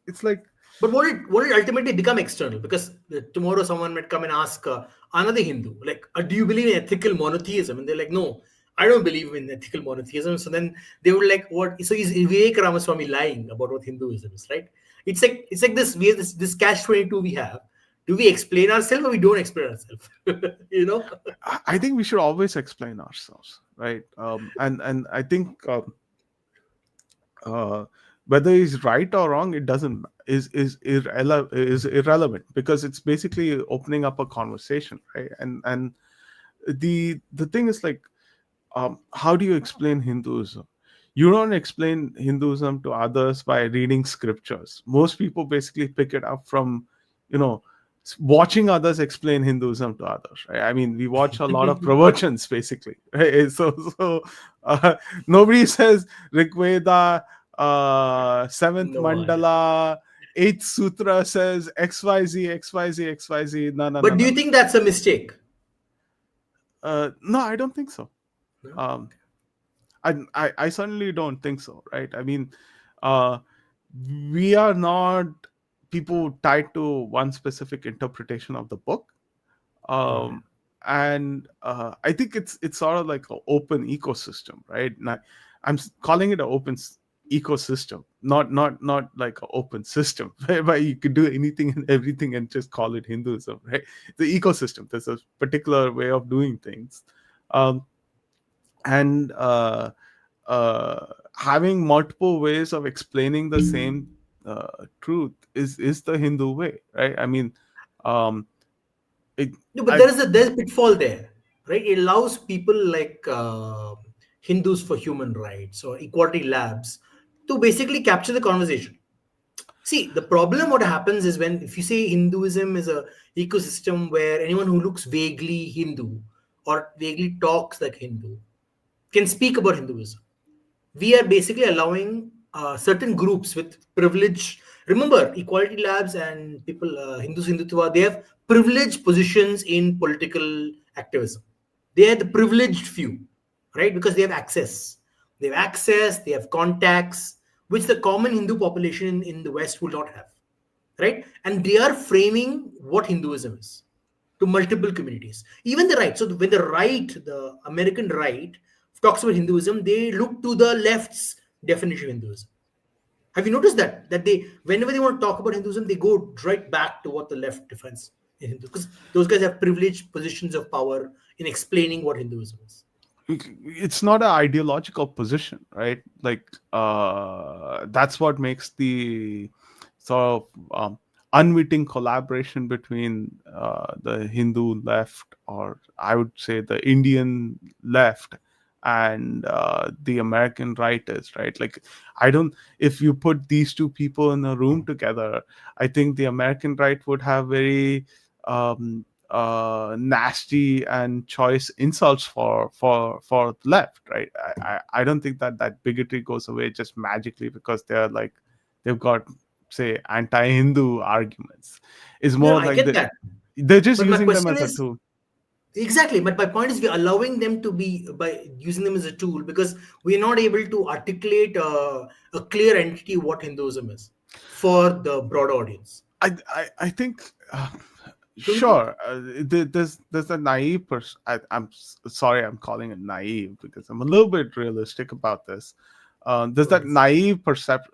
it's like, But won't it ultimately become external? Because tomorrow someone might come and ask another Hindu, like, do you believe in ethical monotheism? And they're like, no, I don't believe in ethical monotheism. So then they would like, what? So is Vivek Ramaswamy lying about what Hinduism is, right? It's like this. We have this catch 22 we have. Do we explain ourselves or we don't explain ourselves? you know. I think we should always explain ourselves, right? And I think uh, whether he's right or wrong, it doesn't is irrelevant, because it's basically opening up a conversation, right? And the thing is, like, how do you explain Hinduism? You don't explain Hinduism to others by reading scriptures. Most people basically pick it up from, you know, watching others explain Hinduism to others, right? I mean, we watch a lot of pravachans, basically, right? Uh, nobody says Rigveda, seventh No, I- mandala, eighth sutra says XYZ, XYZ, XYZ. No, no, no, but do no, you think that's a mistake? no, I don't think so. No? Um, I certainly don't think so, right? I mean, uh, we are not people tied to one specific interpretation of the book. Right. And I think it's sort of like an open ecosystem, right? Now, calling it an ecosystem, not like an open system whereby you could do anything and everything and just call it Hinduism, right? The ecosystem, there's a particular way of doing things. um, and having multiple ways of explaining the same truth is the Hindu way, right? I mean, um, it, No, but I there's a pitfall there, right? It allows people like Hindus for Human Rights or Equality Labs to basically capture the conversation. See, the problem what happens is when if you say Hinduism is a ecosystem where anyone who looks vaguely Hindu or vaguely talks like Hindu can speak about Hinduism, we are basically allowing certain groups with privilege. Remember, Equality Labs and people, Hindutva, they have privileged positions in political activism. They are the privileged few, right? Because they have access. They have access, they have contacts, which the common Hindu population in the West will not have, right? And they are framing what Hinduism is to multiple communities, even the right. So when the right, the American right, talks about Hinduism, they look to the left's definition of Hinduism. Have you noticed that they, whenever they want to talk about Hinduism, they go right back to what the left defines in Hindu, because those guys have privileged positions of power in explaining what Hinduism is. it's not an ideological position, right? Like that's what makes the sort of unwitting collaboration between the Hindu left, or I would say the Indian left, and the American right is, right? Like, I don't, if you put these two people in a room together, I think the American right would have very nasty and choice insults for left, right? I don't think that bigotry goes away just magically because they're like they've got, say, anti-Hindu arguments. It's No, more I like get that. they're just But my using them question as a is, tool. exactly, but my point is we're allowing them to be by using them as a tool because we're not able to articulate a clear entity what Hinduism is for the broad audience. I think Don't you think? sure, there's a naive person. Sorry, I'm calling it naive because I'm a little bit realistic about this. There's Oh, that that's naive concept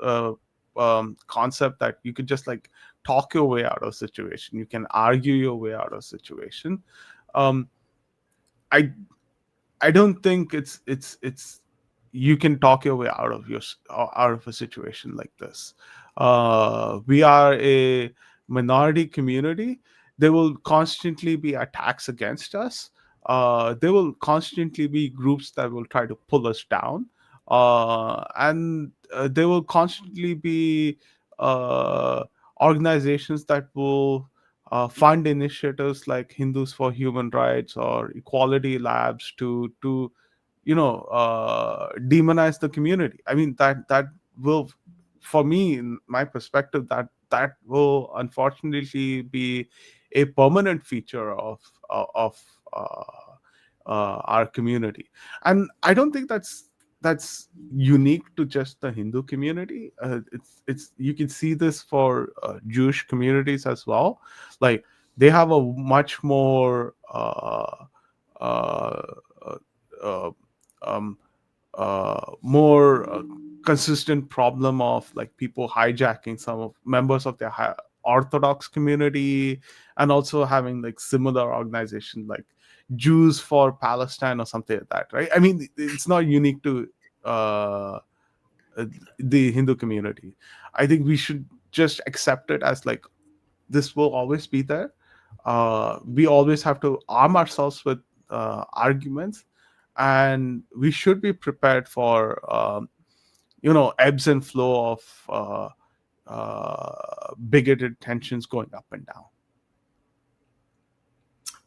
that you could just like talk your way out of situation. You can argue your way out of situation. Um, I I don't think it's you can talk your way out of out of a situation like this. We are a minority community. There will constantly be attacks against us. There will constantly be groups that will try to pull us down, and there will constantly be uh, organizations that will fund initiatives like Hindus for Human Rights or Equality Labs to demonize the community. I mean, that will, for me, in my perspective, that will unfortunately be a permanent feature of our community. And I don't think that's unique to just the Hindu community. It's you can see this for Jewish communities as well. Like, they have a much more uh, uh, uh, um, more consistent problem of like people hijacking some of members of their Orthodox community, and also having like similar organizations like Jews for Palestine or something like that, right? I mean, it's not unique to uh, uh, the Hindu community. I think we should just accept it as like this will always be there. We always have to arm ourselves with arguments, and we should be prepared for ebbs and flow of bigoted tensions going up and down.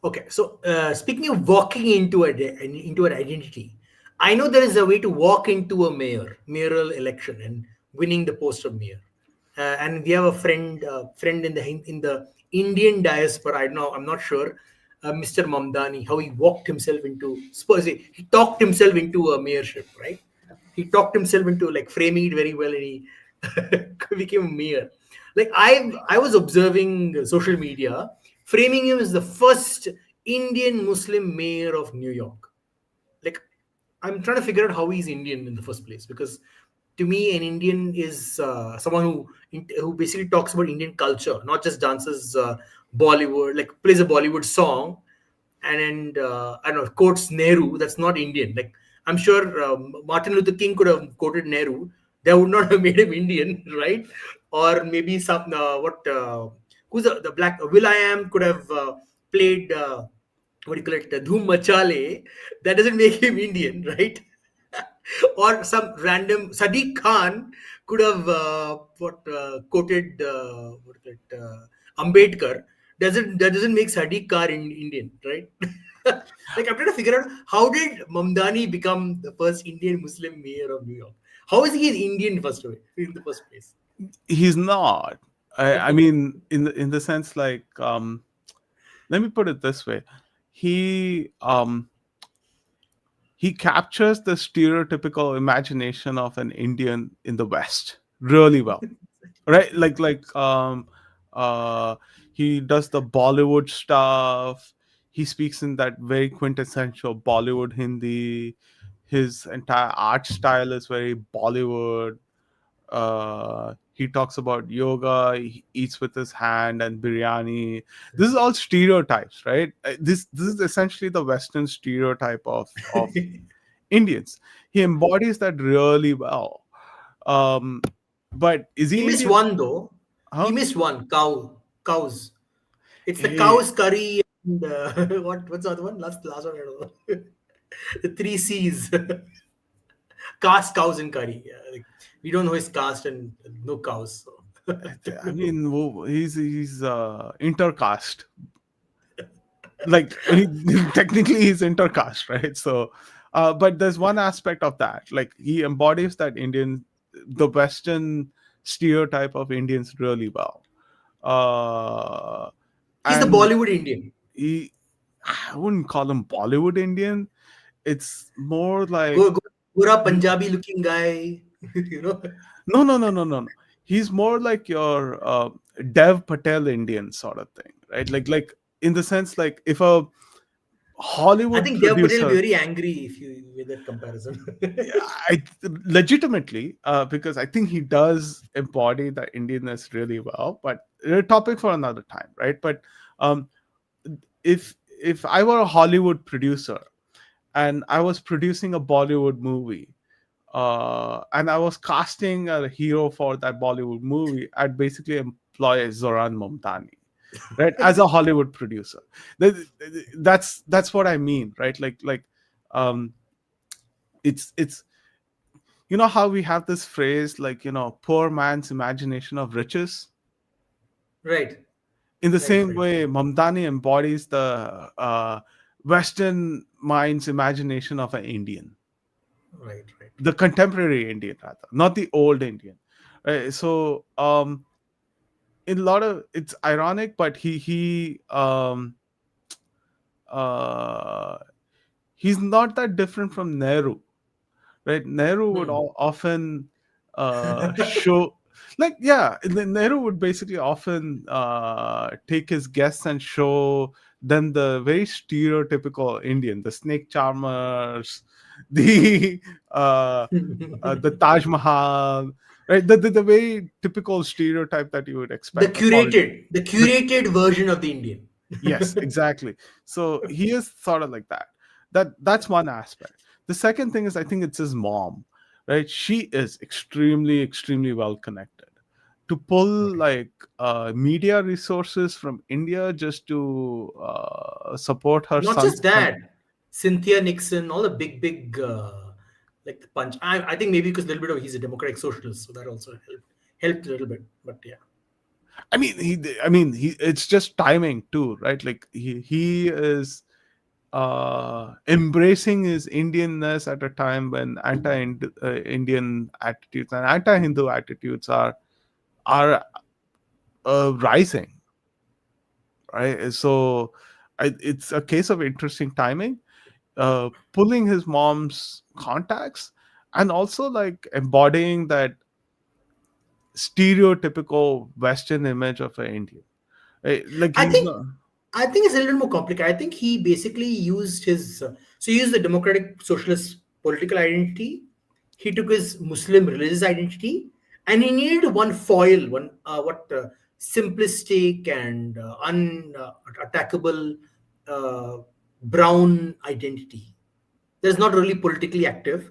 Okay, so speaking of walking into an identity, I know there is a way to walk into a mayoral election and winning the post of mayor. And we have a friend in the Indian diaspora. I don't know, I'm not sure, Mr. Mamdani, how he walked himself into. Suppose he talked himself into a mayorship, right? He talked himself into like framing it very well, and he became a mayor. Like I was observing social media, framing him as the first Indian Muslim mayor of New York. Like I'm trying to figure out how he's Indian in the first place, because to me an Indian is someone who basically talks about Indian culture, not just dances Bollywood, like plays a Bollywood song and I don't know, quotes Nehru. That's not Indian. Like I'm sure Martin Luther King could have quoted Nehru. That would not have made him Indian, right? Or maybe some what who's the black Will I Am could have played what do you call it, Dhoom Machale. That doesn't make him Indian, right? Or some random Sadiq Khan could have quoted what do you call it, Ambedkar. That doesn't make Sadiq Khan Indian, right? Like I'm trying to figure out how did Mamdani become the first Indian Muslim mayor of New York? How is he Indian first of all, in the first place? He's not. I mean, in the sense like, let me put it this way: he he captures the stereotypical imagination of an Indian in the West really well, right? Uh, he does the Bollywood stuff. He speaks in that very quintessential Bollywood Hindi. His entire art style is very Bollywood. He talks about yoga. He eats with his hand and biryani. This is all stereotypes, right? This is essentially the Western stereotype of Indians. He embodies that really well. Um, but is He he missed Indian? one though. He Huh? missed one cows. It's the Hey, cow's curry and what's the other one? Last one. I don't know. The three C's. Caste, cows, and curry. Yeah, like, we don't know his caste and no cows. So. I mean, he's intercaste. Like technically he's intercaste, right? So, but there's one aspect of that. Like he embodies that Indian, the Western stereotype of Indians really well. Uh, He's the and Bollywood Indian. he, I wouldn't call him Bollywood Indian. It's more like Go, go, Gora Punjabi looking guy. you know. no, no, no, no, no, no. He's more like your Dev Patel Indian sort of thing, right? Like in the sense, like if a I Hollywood think Dev Patel will be producer, very angry if you with that comparison. yeah, I legitimately, because I think he does embody the Indianness really well. But a topic for another time, right? But um, if if I were a Hollywood producer and I was producing a Bollywood movie, and I was casting a hero for that Bollywood movie, I'd basically employ Zoran Momtani, right, as a Hollywood producer. That's what I mean, right? Um, it's how we have this phrase like poor man's imagination of riches. Right, In the right, same right, way, Mamdani embodies the Western mind's imagination of an Indian, right, right. the contemporary Indian rather, not the old Indian. Right? So in a lot of it's ironic, but uh, he's not that different from Nehru, right? Nehru would Hmm. often show, like, yeah, Nehru would basically often take his guests and show them the very stereotypical Indian, the snake charmers, the the Taj Mahal, right? The very typical stereotype that you would the expect a politician. curated, the curated version of the Indian. Yes, exactly. So he is sort of like that. That's one aspect. The second thing is I think it's his mom, right? She is extremely, extremely well connected. To pull Okay. like media resources from India just to support her Not son's just that, campaign. Cynthia Nixon, all the big, like the punch. I think maybe because a little bit of he's a democratic socialist, so that also helped a little bit. But yeah, I mean, it's just timing too, right? Like he is embracing his Indianness at a time when anti-Indian attitudes and anti-Hindu attitudes are rising, right? So it's a case of interesting timing, pulling his mom's contacts, and also like embodying that stereotypical Western image of an Indian. Like I he's think not. I think it's a little more complicated. I think he basically used his so he used the democratic socialist political identity. He took his Muslim religious identity, and he needed one foil, one what simplistic and unattackable uh, brown identity. That's not really politically active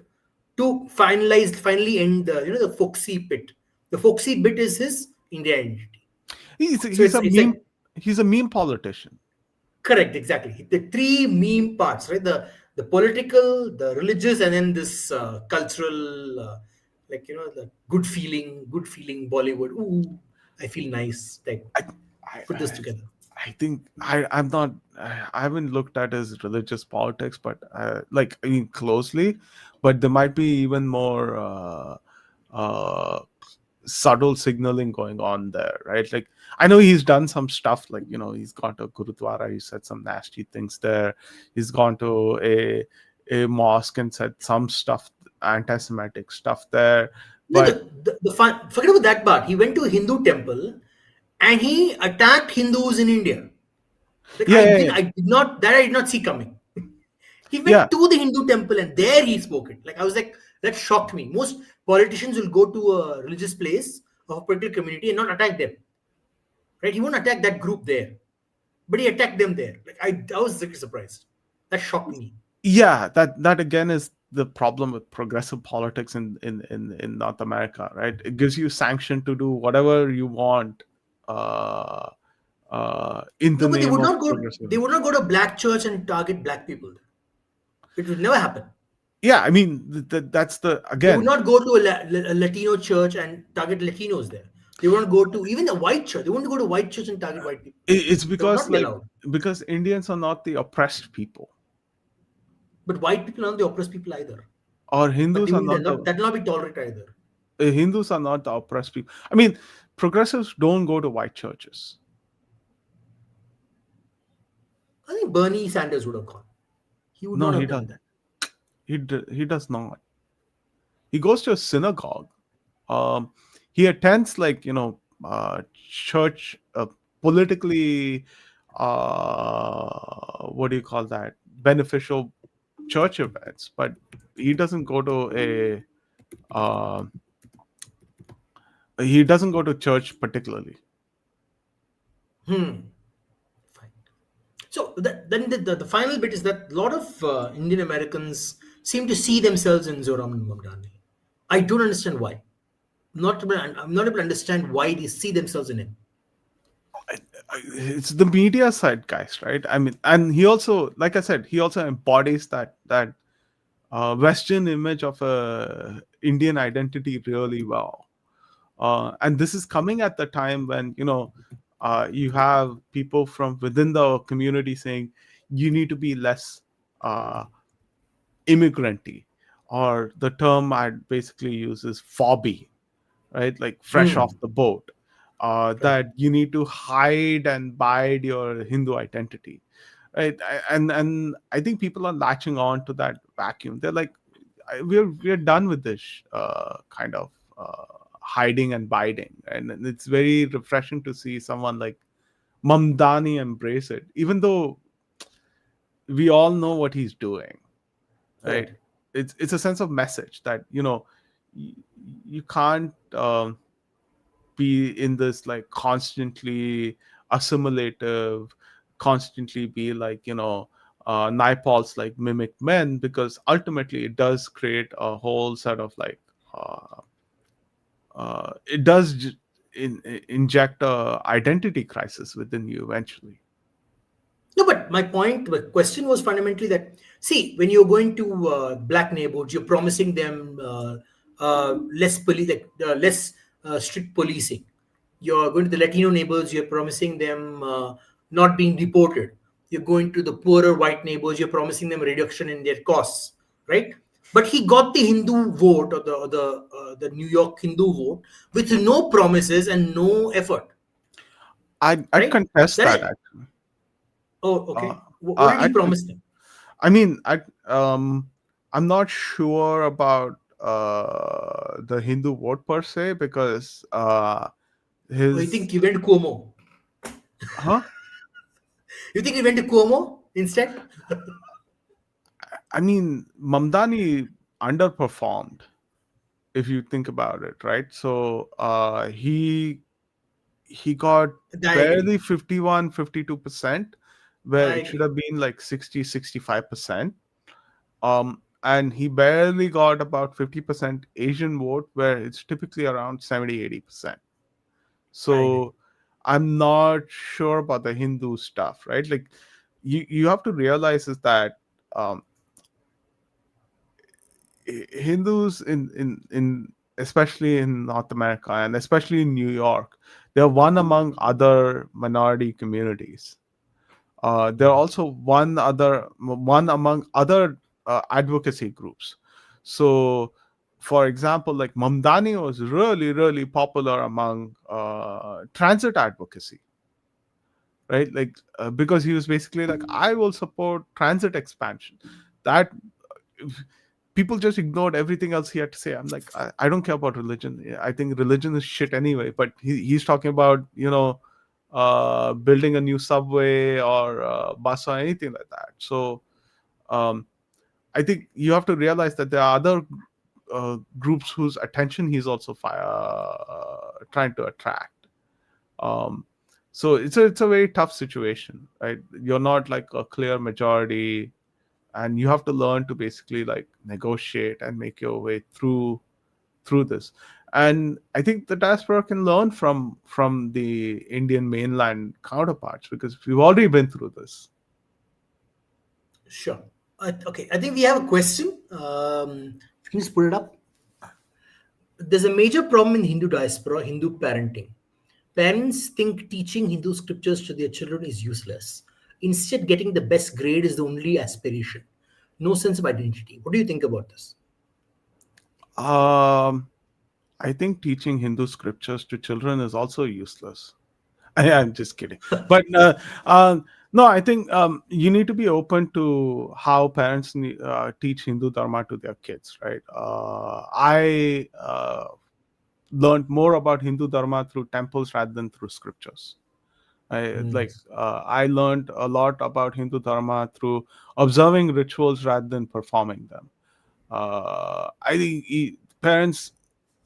to finally end the the folksy bit. The folksy bit is his India identity. He's So he's a it's meme. like He's a meme politician. correct, exactly. The three meme parts, right? The political, the religious, and then this cultural, like the good feeling Bollywood. Ooh, I feel nice. Like I, I, put this I together. I think I'm not. I haven't looked at his religious politics, but like I mean closely, but there might be even more uh, subtle signaling going on there, right? Like I know he's done some stuff, like he's gone to a gurudwara, he said some nasty things there. He's gone to a mosque and said some stuff, anti-Semitic stuff there, No, but the fun, forget about that part. He went to a Hindu temple and he attacked Hindus in India. Like yeah, yeah, yeah. I did not see coming. He Yeah, went to the Hindu temple and there he spoke it. Like I was like, that shocked me. Most politicians will go to a religious place of a particular community and not attack them. Right? He won't attack that group there. But he attacked them there. Like I was really surprised. That shocked me. yeah, that again is the problem with progressive politics in North America, right? It gives you sanction to do whatever you want uh in No, the but name of they progressive. would not go to a black church and target black people. It would never happen. Yeah, I mean that's the They would again. not go to a Latino church and target Latinos there. They won't go to even a white church. They wouldn't go to a white church and target white people. It's That would because not be like allowed. because Indians are not the oppressed people, But white people are not the oppressed people either. or But Hindus they are will not the that will not be tolerated either. Hindus are not the oppressed people. I mean, progressives don't go to white churches. I think Bernie Sanders would have gone. He would No, not he have done does. that. He does not. He goes to a synagogue. Um, he attends like church, politically, what do you call that? Beneficial church events, but he doesn't go to uh, church particularly. Hmm. Fine. So then the final bit is that a lot of Indian Americans seem to see themselves in Zoram Mamdani. I don't understand why. I'm not able to understand why they see themselves in him. It's the media side, guys, right? I mean, and he also, like I said, he also embodies that Western image of a Indian identity really well. And this is coming at the time when you have people from within the community saying you need to be less uh, immigranty, or the term I basically use is fobby, right? Like fresh off Hmm. the boat. Right. That you need to hide and bide your Hindu identity, right? And I think people are latching on to that vacuum. They're like, we're done with this kind of hiding and biding, and it's very refreshing to see someone like Mamdani embrace it, even though we all know what he's doing, right? Right. It's a sense of message that you, you can't be in this like constantly assimilative, constantly be like Naipaul's like mimic men, because ultimately it does create a whole set of like uh, it does inject a identity crisis within you eventually. No, but my question was fundamentally that see, when you're going to black neighborhoods, you're promising them less strict policing. You're going to the Latino neighbors, you're promising them not being deported. You're going to the poorer white neighbors, you're promising them reduction in their costs, right? But he got the Hindu vote, or the New York Hindu vote, with no promises and no effort, I'd right? contest That that is, actually. oh, Uh, okay. What did he I'd promise them? I mean, I'm not sure about the Hindu vote per se because Oh, you his think he went to Cuomo? huh? You think he went to Cuomo instead? I mean, Mamdani underperformed if you think about it, right? So he got I agree. barely 51, 52%, where I it should agree. have been like 60, 65%. And he barely got about 50% Asian vote, where it's typically around 70, 80%. I agree. So I'm not sure about the Hindu stuff, right? Like you have to realize is that um, Hindus in especially in North America and especially in New York, they're one among other minority communities. There are also one among other advocacy groups. So, for example, like Mamdani was really popular among transit advocacy, right? Like because he was basically like, I will support transit expansion. That people just ignored everything else he had to say. I'm like, I don't care about religion. I think religion is shit anyway. But he's talking about building a new subway or bus or anything like that. So um, I think you have to realize that there are other groups whose attention he's also trying to attract. Um, so it's a very tough situation, right? You're not like a clear majority, and you have to learn to basically like negotiate and make your way through this. And I think the diaspora can learn from the Indian mainland counterparts because we've already been through this. Sure. Okay, I think we have a question. Can you just put it up? There's a major problem in Hindu diaspora, Hindu parenting. Parents think teaching Hindu scriptures to their children is useless. Instead, getting the best grade is the only aspiration. No sense of identity. What do you think about this? um I think teaching Hindu scriptures to children is also useless. I'm just kidding. But no, I think you need to be open to how parents teach Hindu Dharma to their kids, right? I learned more about Hindu Dharma through temples rather than through scriptures. I learned a lot about Hindu Dharma through observing rituals rather than performing them. I think parents,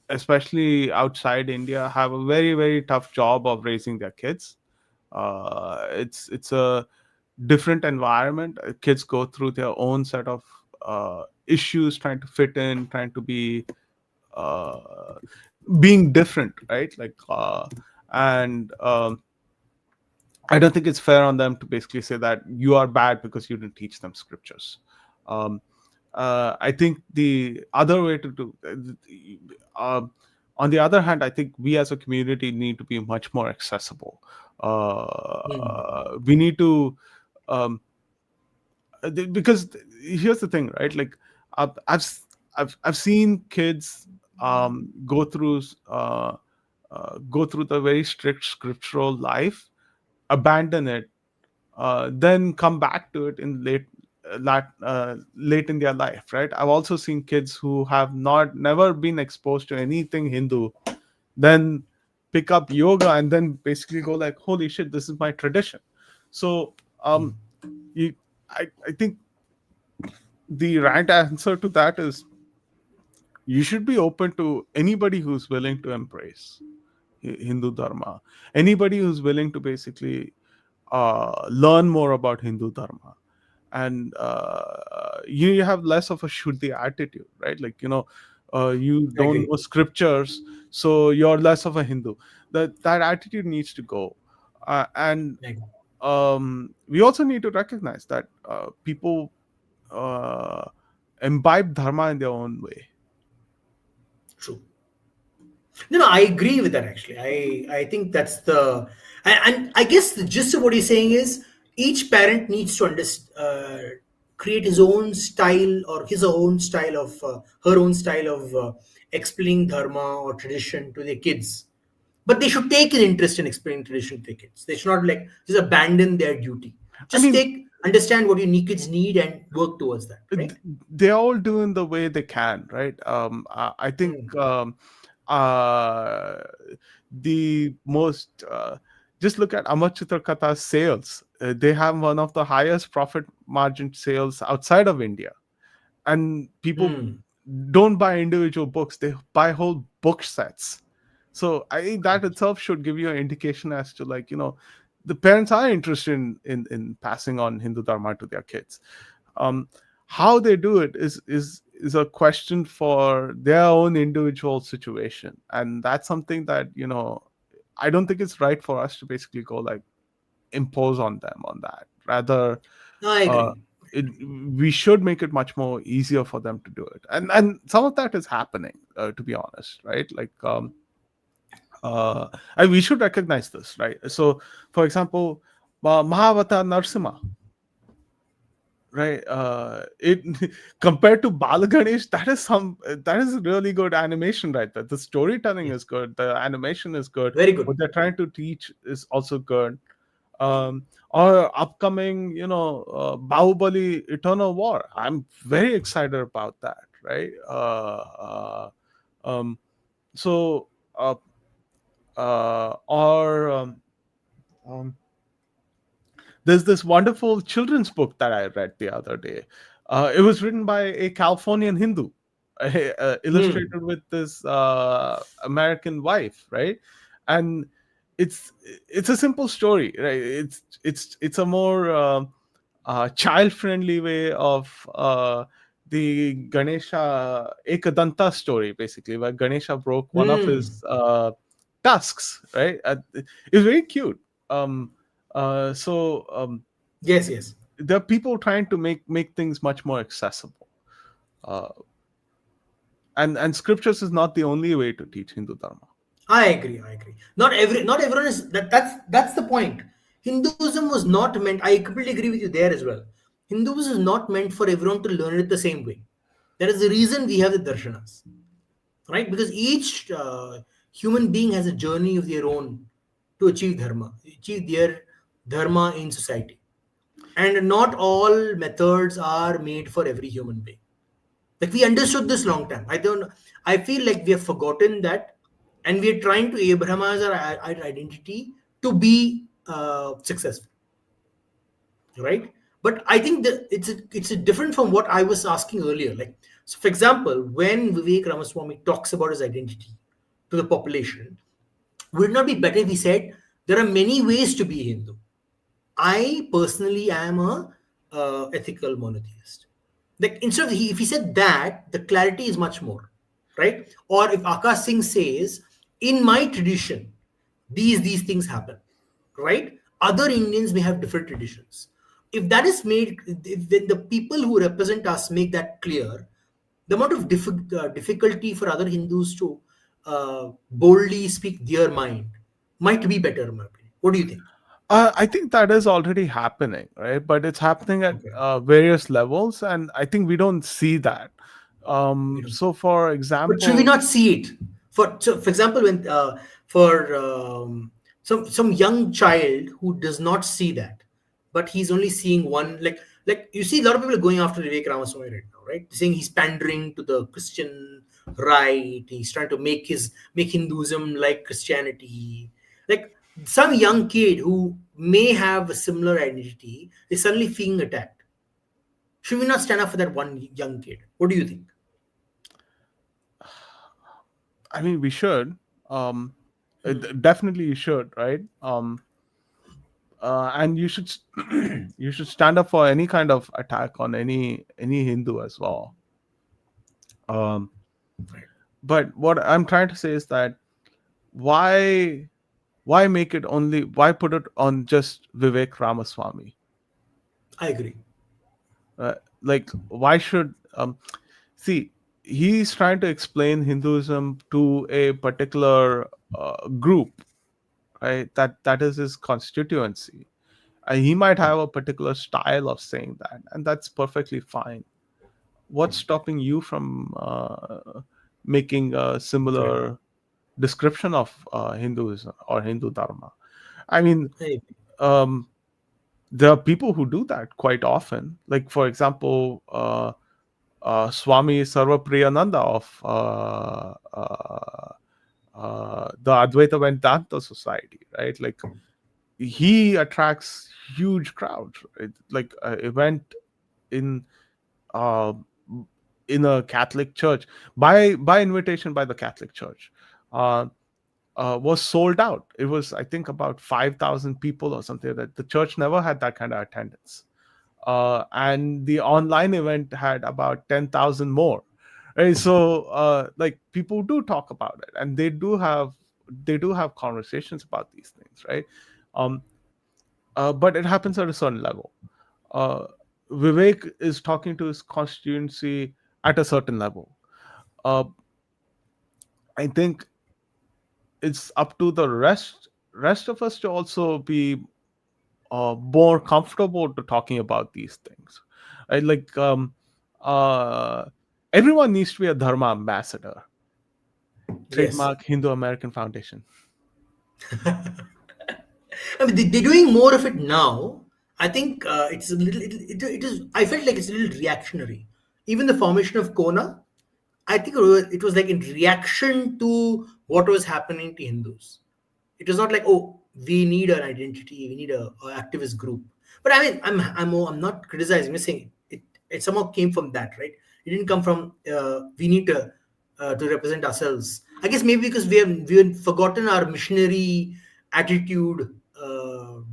especially outside India, have a very tough job of raising their kids. It's a different environment. Kids go through their own set of issues, trying to fit in, trying to be uh, being different, right? And I don't think it's fair on them to basically say that you are bad because you didn't teach them scriptures. Um, I think the other way to do, on the other hand, I think we as a community need to be much more accessible. Hmm. We need to, um, because here's the thing, right? Like I've seen kids go through the very strict scriptural life, abandon it, then come back to it in late in their life, right? I've also seen kids who have not never been exposed to anything Hindu, then pick up yoga and then basically go like, holy shit, this is my tradition. So you I think the right answer to that is you should be open to anybody who's willing to embrace Hindu Dharma, anybody who's willing to basically learn more about Hindu Dharma. And you have less of a Shuddhi attitude, right? Like, you I don't agree. know scriptures, so you're less of a Hindu. That attitude needs to go. And I agree. we also need to recognize that people uh, imbibe dharma in their own way. True. No, no, I agree with that actually. I think that's the, and I guess the gist of what you're saying is each parent needs to create his own style or his own style of her own style of explaining dharma or tradition to their kids. But they should take an interest in explaining tradition to their kids. They should not like just abandon their duty. I Just mean, take understand what your kids need and work towards that. Right? they're all doing the way they can, right? I think Mm. uh, the most just look at Amar Chitrakatha's sales. They have one of the highest profit margin sales outside of India, and people Mm. don't buy individual books; they buy whole book sets. So I think that itself should give you an indication as to, like, the parents are interested in passing on Hindu Dharma to their kids. um, how they do it is a question for their own individual situation, and that's something that, I don't think it's right for us to basically go, like, impose on them on that. Rather, No, I uh, agree. it, we should make it much more easier for them to do it, and some of that is happening, to be honest, right? Like, and we should recognize this, right? So, for example, Mahavata Narsimha, right? It compared to Balaganesh, that is really good animation, right? That the storytelling Yes. is good, the animation is good, Very what good. they're trying to teach is also good. Or upcoming, Bahubali Eternal War, I'm very excited about that, right? Um, so uh, or um, There's this wonderful children's book that I read the other day. It was written by a Californian Hindu, Hmm. illustrated with this American wife, right? And it's it's a simple story, right? It's a more child-friendly way of the Ganesha Ekadanta story, basically, where Ganesha broke one of Hmm. his tusks, right? It's very cute. Um, so Yes, yes. there are people trying to make things much more accessible, uh, and scriptures is not the only way to teach Hindu Dharma. I agree. I agree. Not everyone is that's the point. Hinduism was not meant. I completely agree with you there as well. Hinduism is not meant for everyone to learn it the same way. That is the reason we have the darshanas, right? Because each human being has a journey of their own to achieve their dharma in society, and not all methods are made for every human being. Like we understood this long time. I feel like we have forgotten that, and we are trying to abrahamize our identity to be successful, right? But I think that it's a different from what I was asking earlier. Like, so for example, when Vivek Ramaswamy talks about his identity to the population, would it not be better if he said there are many ways to be Hindu? I personally am a ethical monotheist. Like instead of if he said that, the clarity is much more, right? Or if Akash Singh says, in my tradition, these things happen, right? Other Indians may have different traditions. If that is made, if when the people who represent us make that clear, the amount of difficulty for other Hindus to boldly speak their mind might be better, in my opinion. What do you think? I think that is already happening, right? But it's happening at Okay. various levels, and I think we don't see that. We don't. So, for But should we example, not see it? For example, when for some young child who does not see that, but he's only seeing one, like you see a lot of people are going after Vivek Ramaswamy right now, right? Saying he's pandering to the Christian right. He's trying to make Hinduism like Christianity. Like some young kid who may have a similar identity is suddenly being attacked. Should we not stand up for that one young kid? What do you think? I mean, we should. Um, Hmm. Definitely, you should, right? And you should you should stand up for any kind of attack on any Hindu as well. Um, Right. but what I'm trying to say is that, why why put it on just Vivek Ramaswamy? I agree. Like, why should see? he's trying to explain Hinduism to a particular group, right? That is his constituency. He might have a particular style of saying that, and that's perfectly fine. What's stopping you from making a Correct. similar description of Hinduism or Hindu Dharma? I mean, I um, there are people who do that quite often. Like, for example, Swami Sarvapriyananda of the Advaita Vedanta Society, right? Like, he attracts huge crowds, right? Like, an event in uh, in a Catholic church by invitation by the Catholic Church. Uh, was sold out. It was, I think, about 5,000 people or something. That the church never had that kind of attendance, and the online event had about 10,000 more. Right, so like, people do talk about it, and they do have conversations about these things, right? Um, but it happens at a certain level. Uh, Vivek is talking to his constituency at a certain level. Uh, I think it's up to the rest of us to also be more comfortable to talking about these things. Right? Like, uh, everyone needs to be a dharma ambassador. Yes. Trademark Hindu American Foundation. I mean, they're doing more of it now. I think it's a little. It is. I felt like it's a little reactionary. Even the formation of Kona, I think it was like in reaction to what was happening to Hindus. It was not like, oh, we need an identity, we need a activist group. But I mean, I'm not criticizing. I'm saying it somehow came from that, right? It didn't come from we need to represent ourselves. I guess maybe because we have forgotten our missionary attitude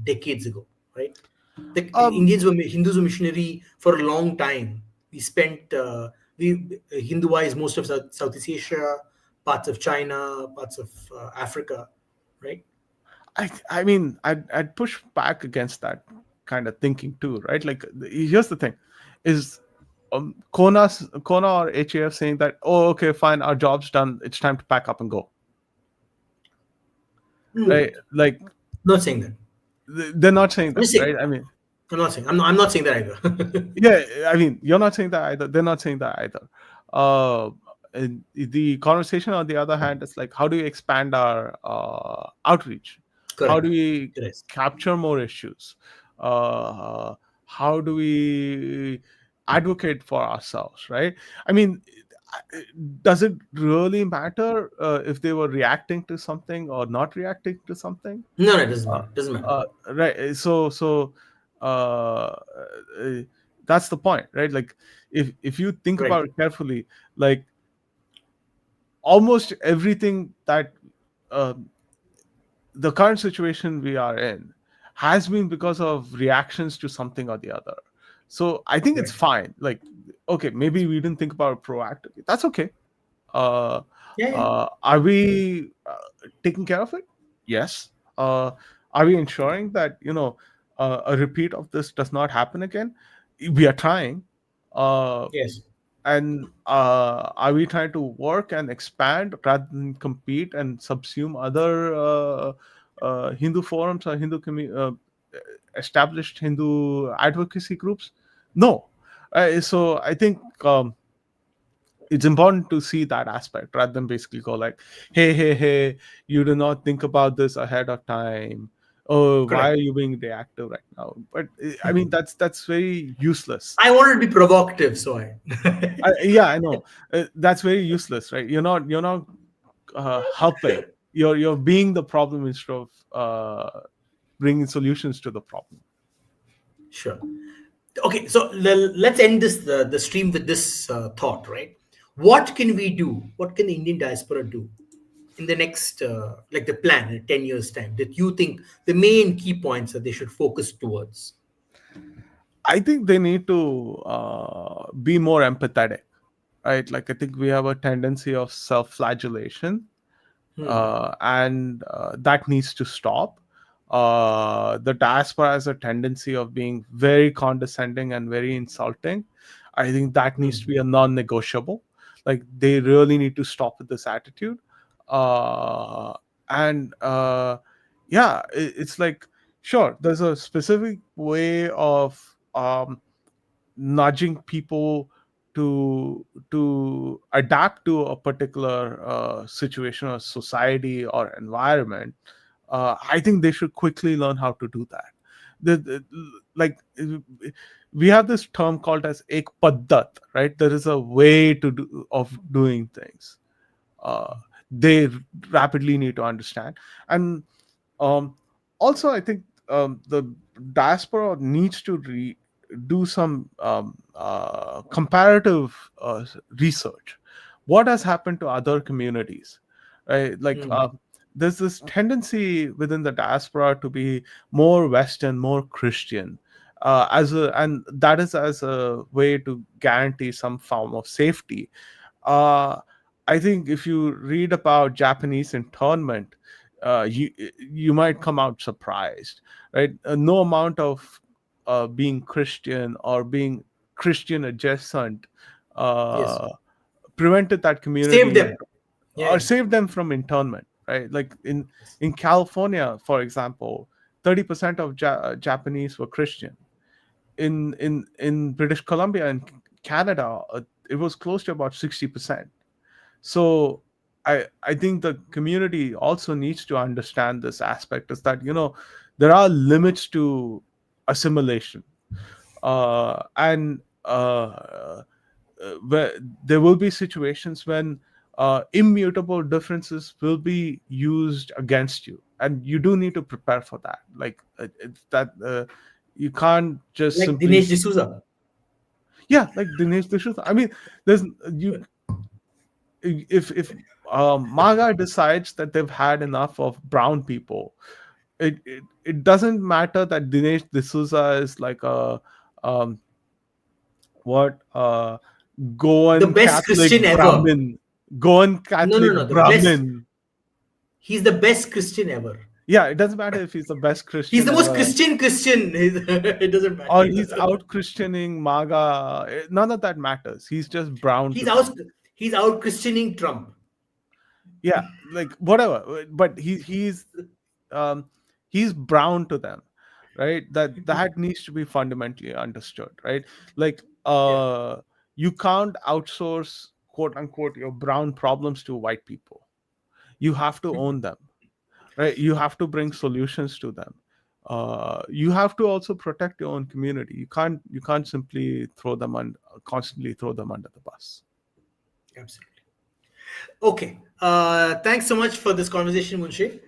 decades ago, right? The Um, Hindus were missionary for a long time. We spent we Hinduized most of Southeast Asia, parts of China, parts of Africa, right? I mean, I'd push back against that kind of thinking too, right? Like, here's the thing: is Kona or HAF saying that, oh, okay, fine, our job's done, it's time to pack up and go, right? Mm, Like, not saying that. they're not saying I'm that, just right? saying. I mean, I'm not saying that either. yeah, I mean, you're not saying that either. They're not saying that either. Uh, and the conversation, on the other hand, is like, how do you expand our outreach? How Correct. do we Yes. capture more issues? Uh, how do we advocate for ourselves, right? I mean, does it really matter if they were reacting to something or not reacting to something? No, no, it doesn't uh, matter. Doesn't matter. right, so uh, uh, that's the point, right? Like, if you think Right. about it carefully, like, almost everything that uh, the current situation we are in has been because of reactions to something or the other. So I think it's Right. fine. Like, okay, maybe we didn't think about it proactively, that's okay. uh, Yeah. Yeah. are we taking care of it? Yes. uh, are we ensuring that, a repeat of this does not happen again? We are trying. uh, Yes. and are we trying to work and expand rather than compete and subsume other Hindu forums or established Hindu advocacy groups? No. So I think it's important to see that aspect rather than basically go like, hey, you do not think about this ahead of time. Oh, why Correct. are you being reactive right now? But I mean, that's very useless. I wanted to be provocative, so I. Yeah, I know. That's very useless, right? You're not helping. You're being the problem instead of bringing solutions to the problem. Sure. Okay, so let's end the stream with this thought, right? What can we do? What can the Indian diaspora do in the next, like the plan in 10 years' time, that you think the main key points that they should focus towards? I think they need to be more empathetic, right? Like, I think we have a tendency of self-flagellation, Hmm. and that needs to stop. The diaspora has a tendency of being very condescending and very insulting. I think that needs to Hmm. be a non-negotiable. Like they really need to stop with this attitude. And yeah, it's like, sure, there's a specific way of nudging people to adapt to a particular situation or society or environment. I think they should quickly learn how to do that. Like we have this term called as ek paddat, right? There is a way to do of doing things. uh, they rapidly need to understand. And um, also, I think the diaspora needs to do some comparative research. What has happened to other communities, right? Like there's this tendency within the diaspora to be more Western, more Christian, and that is as a way to guarantee some form of safety. uh, I think if you read about Japanese internment, you might come out surprised, right? No amount of being Christian or being Christian adjacent Yes. uh, prevented that Save community them. Yeah, or yeah. saved them from internment, right? Like Yes. in California, for example, 30% of Japanese were Christian. In British Columbia and Canada, it was close to about 60%. So I think the community also needs to understand this aspect, is that there are limits to assimilation. And where there will be situations when immutable differences will be used against you, and you do need to prepare for that. Like it's that you can't just Like simply Dinesh D'Souza. yeah, like Dinesh D'Souza. I mean, there's you if MAGA decides that they've had enough of brown people, it doesn't matter that Dinesh D'Souza is like a um, what The Goan best Catholic Christian ever. Brahmin, Goan No, no, Catholic no. The best. Brahmin. He's the best Christian ever. Yeah, it doesn't matter if he's the best He's Christian the most ever Christian Christian. It doesn't or he's matter. out Christianing MAGA. None of that matters. He's just brown to He's them. out. He's out Christianing Trump. Yeah, like whatever. But um he's brown to them, right? That needs to be fundamentally understood, right? Like Yeah. you can't outsource, quote unquote, your brown problems to white people. You have to own them, right? You have to bring solutions to them. You have to also protect your own community. You can't simply constantly throw them under the bus. Absolutely. Okay. Thanks so much for this conversation, Munshi.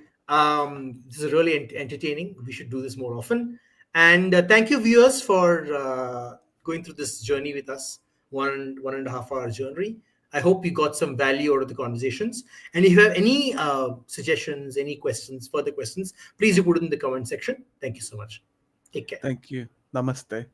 This is really entertaining. We should do this more often. And thank you, viewers, for going through this journey with us. One and a half hour journey. I hope you got some value out of the conversations. And if you have any suggestions, any questions, further questions, please do put it in the comment section. Thank you so much. Take care. Thank you. Namaste.